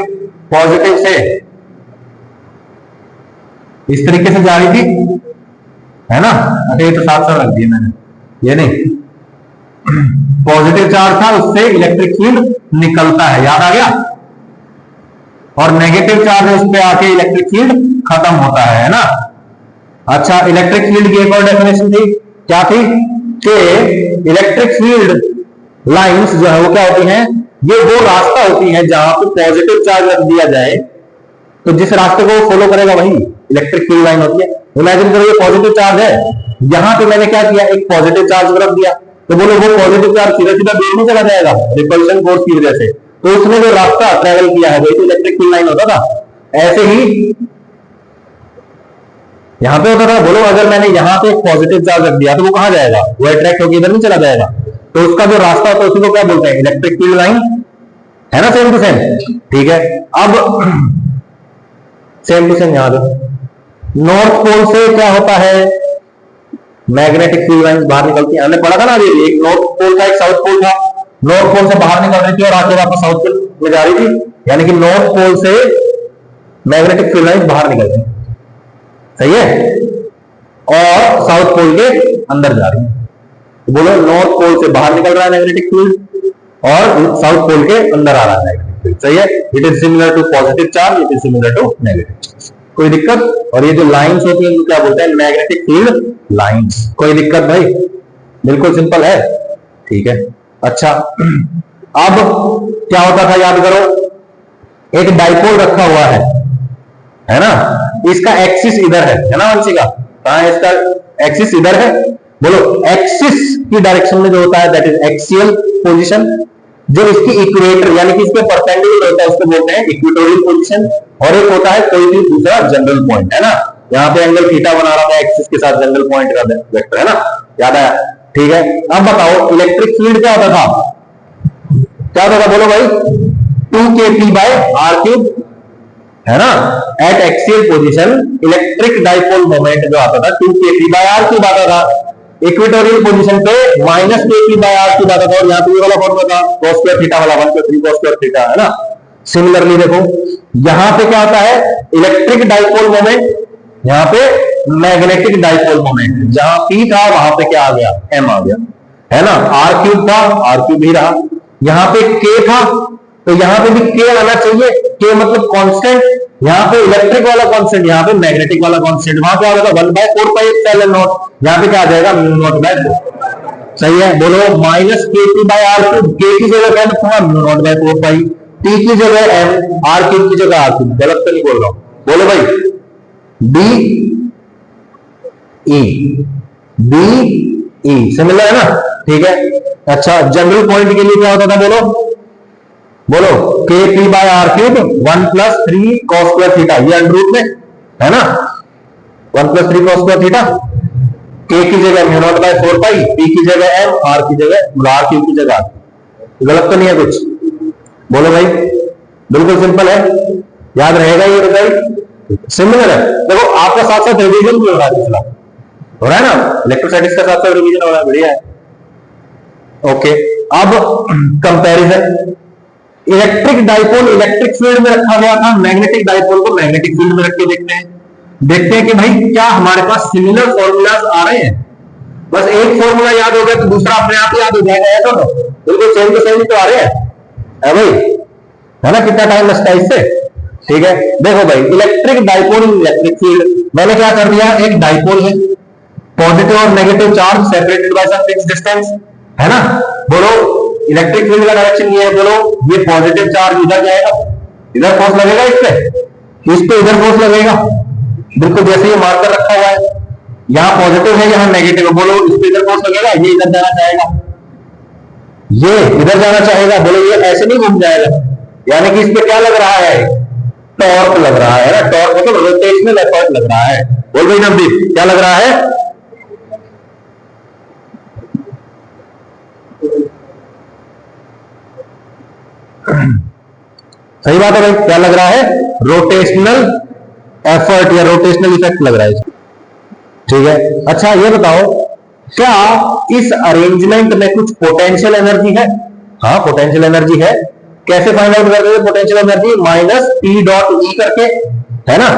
पॉजिटिव से इस तरीके से जा रही थी, है ना। अच्छा, ये तो साथ साथ रख दिया मैंने, ये नहीं, पॉजिटिव चार्ज था उससे इलेक्ट्रिक फील्ड निकलता है, याद आ गया। और नेगेटिव चार्ज उस पे आके इलेक्ट्रिक फील्ड खत्म होता है ना। अच्छा, इलेक्ट्रिक फील्ड की एक और डेफिनेशन थी, क्या थी? कि इलेक्ट्रिक फील्ड लाइंस जो है वो क्या होती हैं? ये वो रास्ता होती है जहां पे पॉजिटिव चार्ज रख दिया जाए तो जिस रास्ते को वो फॉलो करेगा वही इलेक्ट्रिक फील्ड लाइन होती है। इमेजिन करो ये पॉजिटिव चार्ज है, यहां पे मैंने क्या किया? एक पॉजिटिव चार्ज रख दिया, तो बोलो वो पॉजिटिव चार्ज सीधा सीधा दूर नहीं चला जाएगा रिपल्शन फोर्स की वजह से, तो उसने जो रास्ता ट्रेवल किया है वही तो इलेक्ट्रिक फील्ड लाइन होता था। ऐसे ही यहां पे होता था, बोलो अगर मैंने यहां पे एक पॉजिटिव चार्ज रख दिया तो वो कहां जाएगा? वो अट्रैक्ट होकर इधर नहीं चला जाएगा, तो उसका जो रास्ता होता है उसी को क्या बोलते हैं? इलेक्ट्रिक फील्ड लाइन, है ना। सेम टू सेम, ठीक है। अब सेम टू सेम यहां पे नॉर्थ पोल से क्या होता है? मैग्नेटिक फील्ड लाइन बाहर निकलती है, हमने पढ़ा था ना अभी, एक नॉर्थ पोल था एक साउथ पोल था, नॉर्थ पोल से बाहर निकल रही थी और आके वापस साउथ पोल में जा रही थी, यानी कि नॉर्थ पोल से मैग्नेटिक फील्ड लाइन बाहर निकल रही है, सही है, और साउथ पोल के अंदर जा रही है। तो बोलो नॉर्थ पोल से बाहर निकल रहा है मैग्नेटिक फील्ड और साउथ पोल के अंदर आ रहा है मैग्नेटिक फील्ड, सही है। It is similar to positive charge, it is similar to negative charge. कोई दिक्कत? और ये जो लाइंस होती है इनको क्या बोलते हैं? Magnetic field lines. कोई दिक्कत भाई? बिल्कुल सिंपल है, ठीक है। अच्छा, अब क्या होता था याद करो, एक डाइपोल रखा हुआ है ना, इसका एक्सिस इधर है ना वंशिका, कहां है इसका एक्सिस? इधर है। बोलो एक्सिस की डायरेक्शन में जो होता है दैट इज एक्सियल पोजीशन, जो इसकी इक्वेटर यानी कि इसके परपेंडिकुलर होता है उसको बोलते हैं इक्वेटोरियल पोजीशन, और एक होता है कोई भी दूसरा जनरल पॉइंट, है ना। यहाँ पे एंगल थीटा बना रहा था एक्सिस के साथ, एंगल पॉइंट का वेक्टर, है ना, याद आया? ठीक है, अब बताओ इलेक्ट्रिक फील्ड क्या होता था, क्या होता था बोलो भाई, 2kp बाय आर क्यूब, है ना। Eight axial position electric dipole moment जो आता था 2kp बाय आर क्यूब आता था, इक्वेटोरियल पोजीशन पे -kp बाय आर क्यूब आता था, और यहाँ पे ये वाला फॉर्मूला था cos स्क्वायर थीटा वाला 1/3 cos स्क्वायर थीटा, है ना। सिमिलरली देखो यहां पे क्या होता है, इलेक्ट्रिक डाइपोल मोमेंट, यहां पे मैग्नेटिक डाइपोल मोमेंट, जहां P था वहां पे क्या आ गया, M आ गया, है ना। आर क्यूब था, आर क्यूब ही रहा, यहां पे K था, तो यहां पे भी K आना चाहिए, K मतलब कांस्टेंट, यहां पे इलेक्ट्रिक वाला कांस्टेंट, यहां पे मैग्नेटिक वाला कांस्टेंट, वहां क्या होगा 1/4 पाई एप्सिलॉन नॉट, यहां पे क्या आ जाएगा म्यू नॉट बाय 4, सही है। बोलो -kp by R cube, K की जगह क्या लिखूंगा mu naught by 4 pi, T की जगह M, आर क्यूब की जगह आर क्यूब, गलत तो नहीं बोल रहा हूं, बोलो भाई, डी ई सिमिलर है ना, ठीक है। अच्छा जनरल पॉइंट के लिए क्या होता था बोलो, बोलो kp by R cube 1+3 cos square theta, ये अंडर रूट में है ना, 1+3 cos स्क्वायर थीटा, k की जगह mu naught by 4 pi, p की जगह m, r की जगह आर क्यूब की जगह, गलत तो नहीं है कुछ, बोलो भाई, बिल्कुल सिंपल है, याद रहेगा ये रिजल्ट, सिमिलर है। देखो आपका साथ साथ रिवीजन भी हो रहा है, पिछला हो रहा है ना, इलेक्ट्रोस्टैटिक्स का साथ साथ रिवीजन हो रहा है, बढ़िया है। ओके, अब comparison, electric dipole electric field में रखा गया था, मैग्नेटिक डाइपोल को मैग्नेटिक फील्ड में रख के देखते हैं कि भाई क्या हमारे पास सिमिलर फॉर्मूलाज आ रहे हैं। बस एक फॉर्मूला याद हो गया तो दूसरा अपने आप याद हो जाएगा, ऐसा तो बिल्कुल सेम टू सेम तो आ रहे हैं, है भाई, है ना, कितना टाइम लगता है इससे, ठीक है। देखो भाई इलेक्ट्रिक डाइपोल इलेक्ट्रिक फील्ड, मैंने क्या कर दिया, एक डाइपोल है, पॉजिटिव और negative charge separated by some fixed distance, है ना। बोलो इलेक्ट्रिक फील्ड का डायरेक्शन ये है, बोलो ये पॉजिटिव चार्ज इधर जाएगा, इधर फोर्स लगेगा, इस पे इधर फोर्स लगेगा, बिल्कुल जैसे ये मार्कर रखा हुआ है, यहाँ पॉजिटिव है यहाँ नेगेटिव है, बोलो इस पे इधर फोर्स लगेगा, ये इधर जाना चाहेगा, ये इधर जाना चाहेगा, बोलो ये ऐसे नहीं घूम जाएगा, यानी कि इस पे क्या लग रहा है, टॉर्क लग रहा है ना, टॉर्क मतलब रोटेशनल एफर्ट लग रहा है, बोल भाई नवदीप क्या लग रहा है, सही बात है भाई, क्या लग रहा है, रोटेशनल एफर्ट या रोटेशनल इफेक्ट लग रहा है, ठीक है। अच्छा ये बताओ क्या इस अरेंजमेंट में कुछ पोटेंशियल एनर्जी है, हाँ पोटेंशियल एनर्जी है, कैसे फाइंड आउट करते हैं पोटेंशियल एनर्जी, -P.E करके, है ना।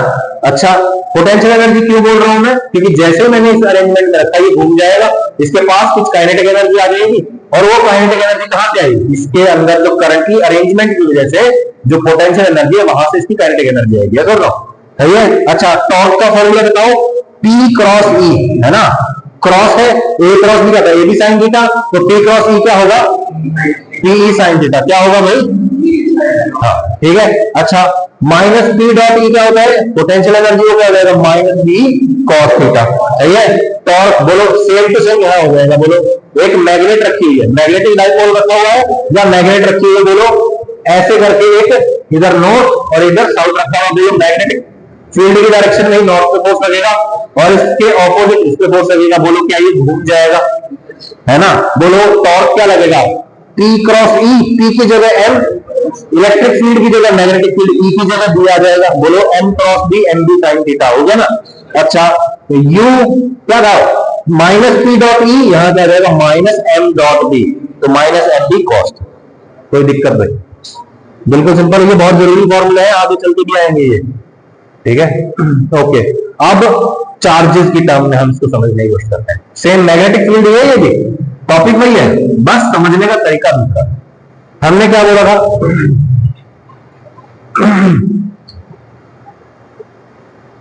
अच्छा पोटेंशियल एनर्जी क्यों बोल रहा हूं मैं, क्योंकि जैसे मैंने इस अरेंजमेंट में रखा ये घूम जाएगा, इसके पास कुछ काइनेटिक एनर्जी आ जाएगी, और वो काइनेटिक एनर्जी कहां से आएगी, इसके अंदर जो करंट की अरेंजमेंट की वजह से जो पोटेंशियल एनर्जी है वहां से इसकी काइनेटिक एनर्जी आएगी, है ना, सही है। अच्छा टॉर्क का फॉर्मूला बताओ, P क्रॉस E, है ना, क्रॉस है, ए क्रॉस बी का था, ए बी साइन थीटा, तो P क्रॉस E क्या होगा, PE साइन थीटा, क्या होगा भाई, हाँ ठीक है। अच्छा -P.E क्या होता है, पोटेंशियल एनर्जी हो जाएगा -B cos थीटा, सही है। टॉर्क बोलो सेम टू सेम यहाँ हो जाएगा, बोलो एक मैग्नेट रखी हुई है, मैग्नेटिक डाइपोल रखा हुआ है, या मैग्नेट रखी हुई है, बोलो ऐसे करके एक इधर नॉर्थ और इधर साउथ रखा हुआ, बोलो मैग्नेटिक फील्ड की डायरेक्शन में नॉर्थ पे फोर्स लगेगा और इसके ऑपोजिट इस पे फोर्स लगेगा, बोलो क्या ये घूम जाएगा, है ना। बोलो टॉर्क क्या लगेगा, P क्रॉस E, P की जगह M, इलेक्ट्रिक फील्ड की जगह मैग्नेटिक फील्ड, E की जगह B आ जाएगा, बोलो M cross B, MB sine theta हो गया ना। अच्छा तो U क्या था, -P.E, यहां क्या जाएगा -M.B, तो -MB कॉस, कोई दिक्कत नहीं, बिल्कुल सिंपल, ये बहुत जरूरी फॉर्मूला है, आगे चलते भी आएंगे ये, ठीक है। ओके अब चार्जेस की टर्म में हम इसको समझने की कोशिश करते हैं, सेम मैग्नेटिक फील्ड है, ये भी टॉपिक वही है, बस समझने का तरीका दूसरा। हमने क्या बोला था,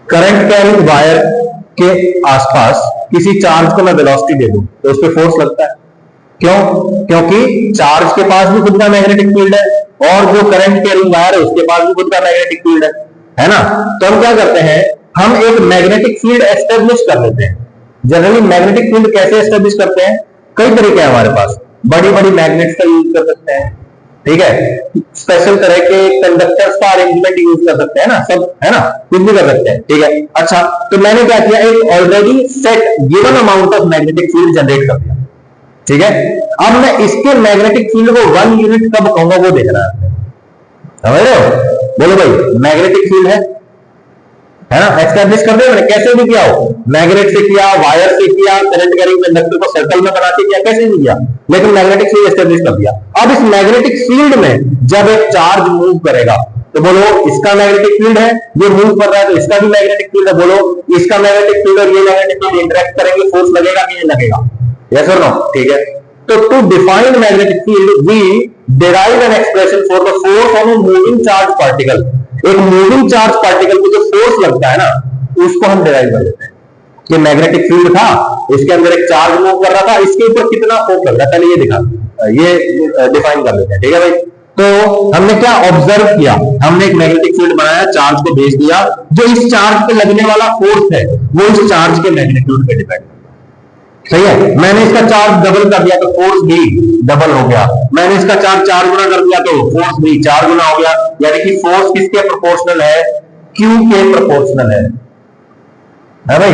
करंट कैरिंग वायर के आसपास किसी चार्ज को मैं वेलोसिटी दे दूं तो उस पर फोर्स लगता है, क्यों, क्योंकि चार्ज के पास भी खुद का मैग्नेटिक फील्ड है, और जो करंट कैरिंग वायर है उसके पास भी खुद का मैग्नेटिक फील्ड है ना। तो हम क्या करते हैं, हम एक मैग्नेटिक फील्ड एस्टेब्लिश कर लेते हैं। जनरली मैग्नेटिक फील्ड कैसे एस्टेब्लिश करते हैं, कई तरीके हैं हमारे पास, बड़ी बड़ी मैग्नेट्स का यूज कर सकते हैं, ठीक है, स्पेशल तरह के कंडक्टर्स का अरेंजमेंट यूज कर सकते हैं ना सब, है ना, कुछ भी कर सकते हैं, ठीक है। अच्छा, तो मैंने क्या किया, एक already set given amount of magnetic field generate कर दिया, ठीक है। अब मैं इसके मैग्नेटिक फील्ड को 1 यूनिट कब कहूंगा वो देखना है, समझ रहे हो? बोलो भाई, मैग्नेटिक फील्ड है ना, एस्टैब्लिश कर दिया मैंने, कैसे भी किया हो, मैग्नेट से किया, वायर से किया, करंट कैरिंग कंडक्टर को सर्कल में बना के किया, कैसे भी किया, लेकिन मैग्नेटिक फील्ड एस्टैब्लिश कर दिया। अब इस मैग्नेटिक फील्ड में जब एक चार्ज मूव करेगा, तो बोलो इसका मैग्नेटिक फील्ड है, ये मूव कर रहा है, तो इसका भी मैग्नेटिक फील्ड है, बोलो इसका मैग्नेटिक फील्ड और ये मैग्नेटिक फील्ड इंटरेक्ट करेंगे, फोर्स लगेगा कि नहीं लगेगा, यस और नो, ठीक है। तो to define magnetic field we derive an expression for the force on a moving charge particle. एक मूविंग चार्ज पार्टिकल को जो फोर्स लगता है ना, उसको हम डिराइव कर लेते हैं कि मैग्नेटिक फील्ड था, इसके अंदर एक चार्ज मूव कर रहा था, इसके ऊपर कितना फोर्स लग रहा है, पहले ये दिखा, ये डिफाइन कर लेते हैं, ठीक है भाई। तो हमने क्या ऑब्जर्व किया, हमने एक मैग्नेटिक फील्ड बनाया, चार्ज को भेज दिया, जो इस चार्ज पे लगने वाला फोर्स है वो इस चार्ज के मैग्नीट्यूड पे डिपेंड, सही है। मैंने इसका चार्ज डबल कर दिया तो फोर्स भी डबल हो गया, मैंने इसका चार्ज 4 गुना कर दिया तो फोर्स भी 4 गुना हो गया, यानी कि फोर्स किसके प्रोपोर्शनल है, क्यू के प्रोपोर्शनल है भाई,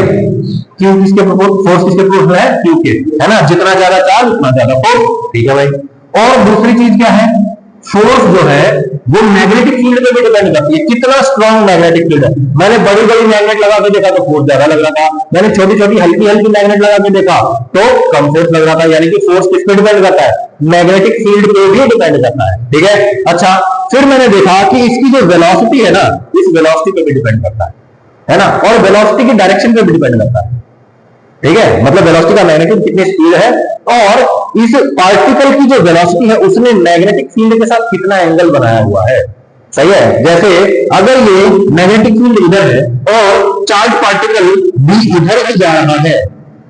क्यू किसके फोर्स किसके प्रोपोर्शनल है, क्यू के, है ना, जितना ज्यादा चार्ज उतना ज्यादा फोर्स, ठीक है भाई। और दूसरी चीज क्या है, फोर्स जो है वो मैग्नेटिक फील्ड पे भी डिपेंड करती है, कितना स्ट्रॉन्ग मैग्नेटिक फील्ड है। मैंने बड़ी बड़ी मैग्नेट लगा के देखा तो फोर्स ज्यादा लग रहा था, मैंने छोटी छोटी हल्की हल्की मैग्नेट लगा के देखा तो कम फोर्स लग रहा था, यानी कि फोर्स किस पे डिपेंड करता है, मैग्नेटिक फील्ड पे भी डिपेंड करता है, ठीक है। अच्छा, फिर मैंने देखा कि इसकी जो वेलोसिटी है ना, इस वेलोसिटी पे भी डिपेंड करता है ना, और वेलोसिटी की डायरेक्शन पे भी डिपेंड करता है, ठीक है। मतलब वेलोसिटी का मैग्नेट्यूड कितनी स्पीड है, और इस पार्टिकल की जो वेलोसिटी है उसने मैग्नेटिक फील्ड के साथ कितना एंगल बनाया हुआ है, सही है। जैसे अगर ये मैग्नेटिक फील्ड इधर है और चार्ज पार्टिकल भी इधर ही जा रहा है,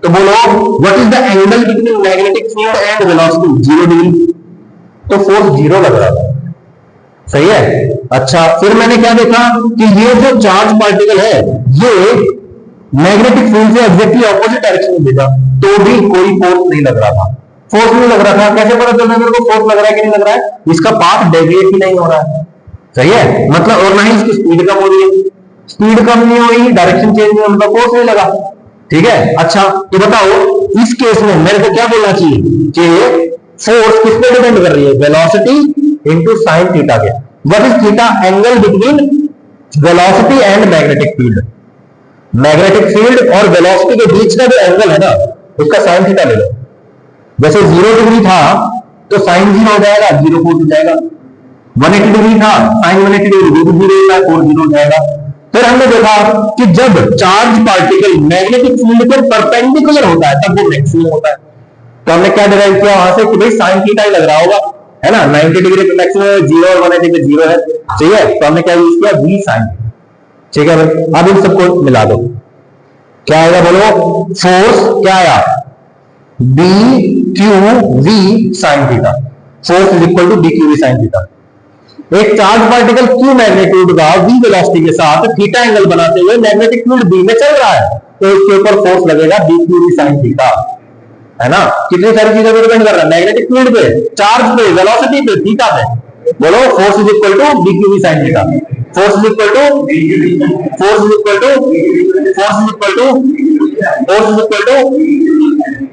तो बोलो what is the angle between magnetic field and velocity, 0 degree, तो फोर्स 0 लग रहा था, सही है। अच्छा, फिर मैंने क्या देखा कि ये जो चार्ज पार्टिकल है ये मैग्नेटिक फील्ड से एग्जैक्टली ऑपोजिट डायरेक्शन में भेजा, तो भी कोई फोर्स नहीं लग रहा था, फोर्स नहीं लग रहा था। कैसे पता चल रहा है मेरे को फोर्स लग रहा है कि नहीं लग रहा है, इसका पाथ डेविएट ही नहीं हो रहा है, सही है, मतलब, और ना ही इसकी स्पीड कम हो रही है, स्पीड कम नहीं हो रही, डायरेक्शन चेंज नहीं होने का, फोर्स नहीं लगा, ठीक है। अच्छा, तो बताओ इस केस में मेरे को क्या बोलना चाहिए कि फोर्स किस पे डिपेंड कर रही है, वेलोसिटी इंटू साइन थीटा के, what is theta, angle between velocity and magnetic field, magnetic field और वेलोसिटी के बीच का जो एंगल है ना उसका साइन थीटा ले लो। जैसे 0 डिग्री था तो साइन 0 हो जाएगा, 0 कोस हो जाएगा, 180 डिग्री था साइन 180 डिग्री, 0 होगा, कोस 0 हो जाएगा। फिर हमने देखा कि जब चार्ज पार्टिकल मैग्नेटिक फील्ड के परपेंडिकुलर होता है तब वो मैक्सिमम होता है, तो हमने क्या डिराइव किया वहां से कि भाई साइन थीटा ही लग रहा होगा, है ना, 90 डिग्री पे मैक्सिमम 0 और 180 पे 0 है, चाहिए, तो हमने क्या यूज किया, v साइन, ठीक है भाई। अब इन सबको मिला दो, क्या आएगा बोलो, फोर्स क्या आया, B Q V sine theta, force is equal to B Q V sine theta. एक चार्ज पार्टिकल क्यू मैग्नीट्यूड का वी वेलोसिटी के साथ थीटा एंगल बनाते हुए मैग्नेटिक फील्ड बी में चल रहा है, तो इसके ऊपर फोर्स लगेगा B Q V sine theta, है ना। कितनी सारी चीजों पर डिपेंड कर रहा है, मैग्नेटिक फील्ड पे, चार्ज पे, वेलोसिटी पे, थीटा पे, बोलो force is equal to B Q V sine theta, force is equal to force is equal to force is equal to force is equal to,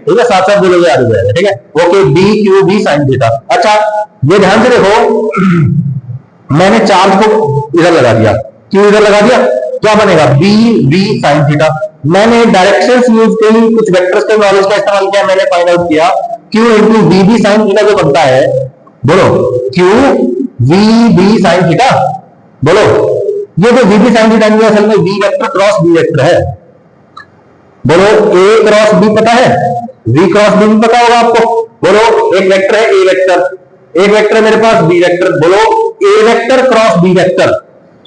ठीक है, साथ साथ बोलोगे याद हो जाएगा, ठीक है, okay, B Q B sine theta. अच्छा, ये ध्यान से देखो, मैंने चार्ज को इधर लगा दिया, क्यू इधर लगा दिया, क्या बनेगा, बी वी साइन थीटा। मैंने डायरेक्शंस यूज की, कुछ वेक्टर्स के नॉलेज का इस्तेमाल किया, मैंने फाइंड आउट किया Q into V B sine theta जो बनता है, बोलो Q V B sine theta, बोलो ये जो वी बी साइन थीटा है असल में V vector cross B vector है, बोलो ए क्रॉस बी पता है, वी क्रॉस बी भी पता होगा आपको, बोलो एक वेक्टर है ए वेक्टर, एक वेक्टर है मेरे पास बी वेक्टर, बोलो A vector cross B vector,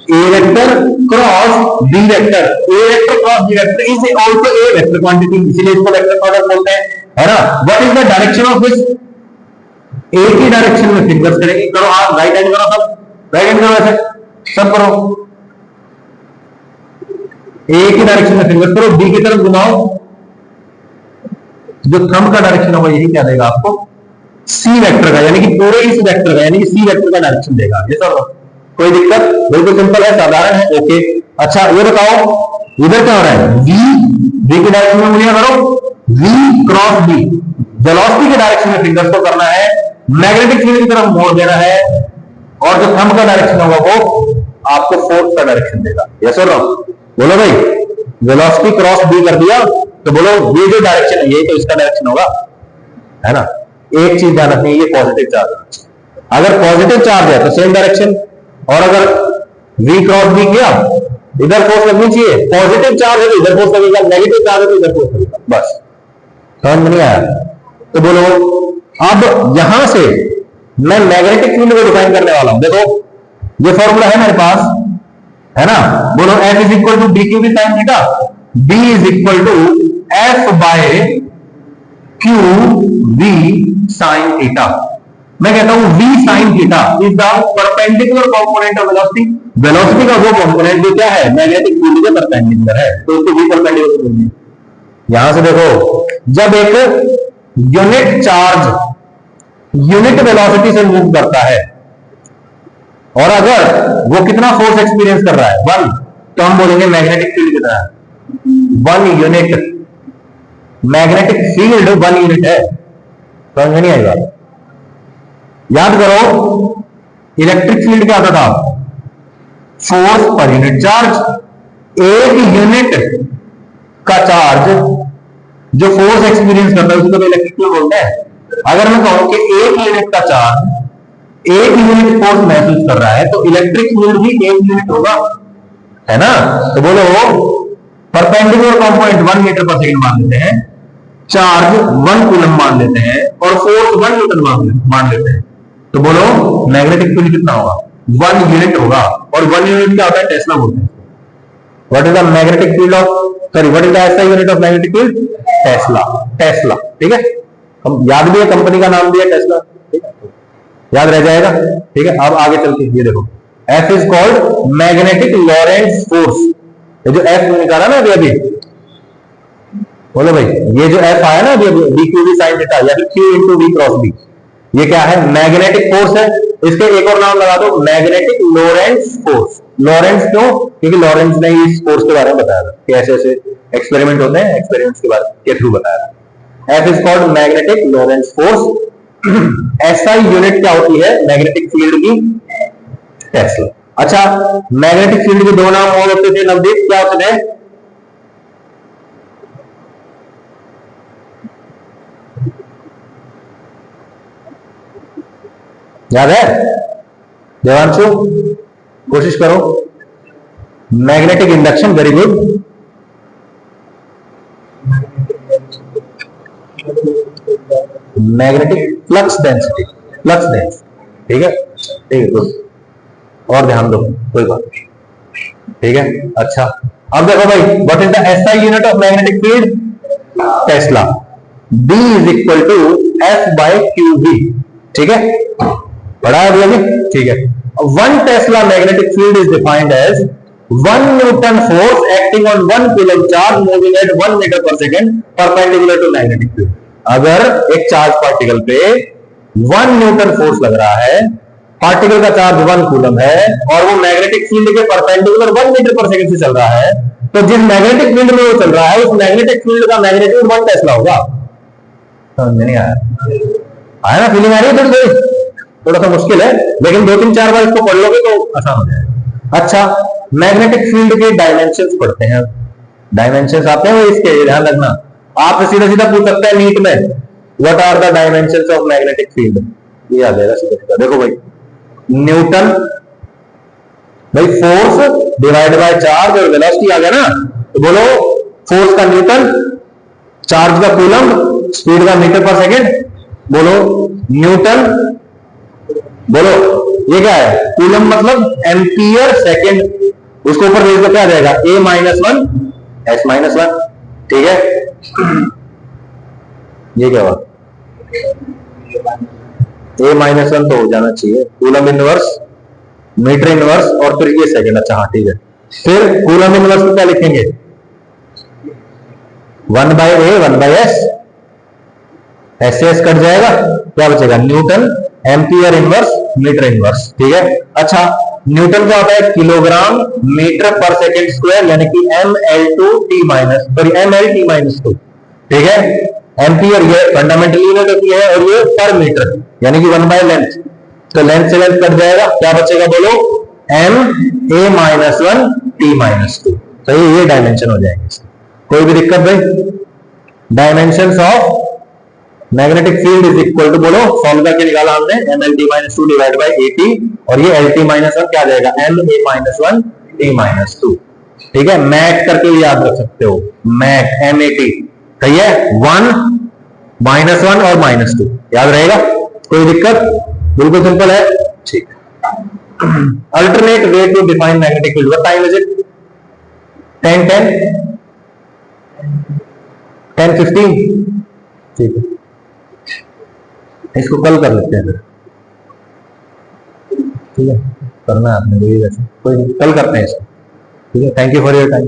A vector cross B vector, A vector cross B vector is also a vector quantity, इसीलिए इसको वेक्टर प्रोडक्ट बोलते हैं, है ना। What is the direction of this, A की direction में fingers करेंगे, करो आप राइट हैंड करो, सब राइट हैंड करो, ऐसे सब करो, ए की डायरेक्शन में फिंगर्स करो, बी की तरफ घुमाओ, जो थंब का डायरेक्शन होगा यही क्या देगा आपको, सी वेक्टर का, यानी कि पूरे इस वेक्टर का, यानी कि सी वेक्टर का डायरेक्शन देगा। ये सब कोई दिक्कत, बिल्कुल सिंपल है, साधारण है। ओके, अच्छा ये बताओ इधर क्या हो रहा है, वी के डायरेक्शन में मुझे करो, वी क्रॉस बी, वेलोसिटी के डायरेक्शन में फिंगर्स को करना है, मैग्नेटिक फील्ड की तरफ मोड़ देना है, और जो थंब का डायरेक्शन होगा वो आपको फोर्स का डायरेक्शन देगा। यस और नो? बोलो भाई, वेलोसिटी क्रॉस बी कर दिया तो बोलो ये जो डायरेक्शन है यही तो इसका डायरेक्शन होगा, है ना। एक चीज ध्यान रखनी है, ये पॉजिटिव चार्ज, अगर पॉजिटिव चार्ज है तो सेम डायरेक्शन, और अगर v क्रॉस b किया इधर फोर्स लगनी चाहिए, पॉजिटिव चार्ज है तो इधर फोर्स लगेगा, नेगेटिव चार्ज है तो इधर फोर्स लगेगा। बस समझ में नहीं आया तो बोलो, अब यहां से मैं मैग्नेटिक फील्ड को डिफाइन करने वाला हूं। देखो ये फॉर्मूला है मेरे पास, है ना। बोलो F is equal to D Q B sine theta, B is equal to F by Q V sine theta. मैं कहता हूं V sine theta is the perpendicular component of velocity. Velocity का वो कंपोनेंट जो क्या है, मैग्नेटिक फील्ड के perpendicular है, तो उसको V परपेंडिकुलर बोलते हैं। यहां से देखो, जब एक यूनिट चार्ज यूनिट वेलोसिटी से मूव करता है और अगर वो कितना फोर्स एक्सपीरियंस कर रहा है, 1, तो हम बोलेंगे मैग्नेटिक फील्ड कितना है, 1 यूनिट। मैग्नेटिक फील्ड 1 यूनिट है। समझ में नहीं आई बात? याद करो इलेक्ट्रिक फील्ड क्या होता था, फोर्स पर यूनिट चार्ज। एक यूनिट का चार्ज जो फोर्स एक्सपीरियंस करता है उसको तो इलेक्ट्रिक फील्ड बोलते हैं। अगर मैं कहूं कि एक यूनिट का चार्ज 1 यूनिट फोर्स महसूस कर रहा है तो इलेक्ट्रिक फील्ड भी 1 यूनिट होगा, है ना। तो बोलो परपेंडिकुलर कंपोनेंट 1 मीटर पर सेकंड मान लेते हैं, चार्ज 1 कूलम मान लेते हैं, और फोर्स 1 न्यूटन मान लेते हैं, तो बोलो मैग्नेटिक फील्ड कितना होगा, 1 यूनिट होगा। और 1 यूनिट क्या होता है, टेस्ला बोलते हैं। What is the magnetic field of, sorry what is the SI unit of magnetic field, Tesla. Tesla, ठीक है, हम याद भी है, कंपनी का नाम भी है टेस्ला, ठीक है, याद रह जाएगा। ठीक है, अब आगे चलते ये देखो, F is called magnetic Lorentz force. ये जो F निकाला ना अभी, बोलो भाई, ये जो F आया ना अभी, D Q B sine theta या फिर Q into V cross B, ये क्या है, मैग्नेटिक फोर्स है। इसके एक और नाम लगा दो, मैग्नेटिक लॉरेंट्ज फोर्स। लॉरेंट्ज क्यों, क्योंकि लॉरेंट्ज ने इस फोर्स के बारे में बताया था कि ऐसे ऐसे एक्सपेरिमेंट होते हैं, एक्सपेरिमेंट्स के थ्रू बताया था। F is called magnetic Lorentz force. SI unit क्या होती है मैग्नेटिक फील्ड की, टेस्ला। अच्छा, मैग्नेटिक फील्ड के दो नाम और होते थे नवदीप, क्या होते थे, याद है देवांशु, कोशिश करो। Magnetic induction, very good. Magnetic flux density, flux density, ठीक है, ठीक है, गुड। और ध्यान दो, कोई बात नहीं, ठीक है। अच्छा, अब देखो भाई, what is the SI unit of magnetic field, tesla. B is equal to F by Q B, ठीक है, पढ़ा है अभी, ठीक है। 1 tesla magnetic field is defined as 1 newton force acting on 1 coulomb charge moving at 1 metre per second perpendicular to magnetic field. अगर एक charge particle पे 1 न्यूटन फोर्स लग रहा है, पार्टिकल का चार्ज 1 कूलम है, और वो मैग्नेटिक फील्ड के परपेंडिकुलर 1 मीटर पर सेकेंड से चल रहा है, तो जिस मैग्नेटिक फील्ड में वो चल रहा है उस मैग्नेटिक फील्ड का मैग्नीट्यूड 1 टेस्ला होगा। समझ नहीं आया? आया ना, फीलिंग आ रही है थोड़ी? थोड़ा सा मुश्किल है, लेकिन 2-3-4 बार इसको पढ़ लोगे तो आसान हो जाएगा। अच्छा, मैग्नेटिक फील्ड के डायमेंशंस पढ़ते हैं। डायमेंशंस आते हैं वो इसके, ध्यान रखना। आप सीधा सीधा पूछ सकते हैं नीट में, what are the dimensions of magnetic field, ये आ जाएगा सीधा सीधा। देखो भाई, न्यूटन, भाई फोर्स डिवाइड बाय चार्ज और वेलोसिटी आ गया ना, तो बोलो फोर्स का न्यूटन, चार्ज का कूलम, स्पीड का मीटर पर सेकेंड, बोलो न्यूटन, बोलो ये क्या है, कूलम मतलब एम्पियर सेकेंड, उसको ऊपर भेज दो क्या आ जाएगा, A-1 S-1, ठीक है। ये क्या हुआ, A-1 तो हो जाना चाहिए, कूलम इनवर्स, मीटर इनवर्स, और फिर ये सेकेंड। अच्छा हाँ ठीक है, फिर कूलम इनवर्स को क्या लिखेंगे, 1/A 1/S, एस से एस कट जाएगा, क्या बचेगा newton ampere inverse metre inverse. ठीक है, अच्छा न्यूटन क्या होता है kilogram metre per second square, यानी कि ml2t माइनस सॉरी ml_t-2। ठीक है, एम्पियर ये फंडामेंटल यूनिट होती है और ये पर मीटर यानी कि 1/लेंथ, तो लेंथ से लेंथ कट जाएगा, क्या बचेगा बोलो ma-1t-2। तो ये डायमेंशन हो जाएंगे इसके। कोई भी दिक्कत भाई? Dimension of magnetic field is equal to बोलो सॉल्व करके निकाला हमने ml_t-2 डिवाइड बाय at और ये lt-1 क्या आ जाएगा ma-1t-2। ठीक है, मैट करके याद रख सकते हो, मैट MAT। सही है, 1 -1 और -2 याद रहेगा। कोई दिक्कत? बिल्कुल सिंपल है। ठीक, alternate way to define magnetic field, what time is it? 10:15। ठीक है, इसको कल कर लेते हैं फिर। ठीक है, करना है आपने वैसे, कोई कल करते हैं इसको। ठीक है, thank you for your time.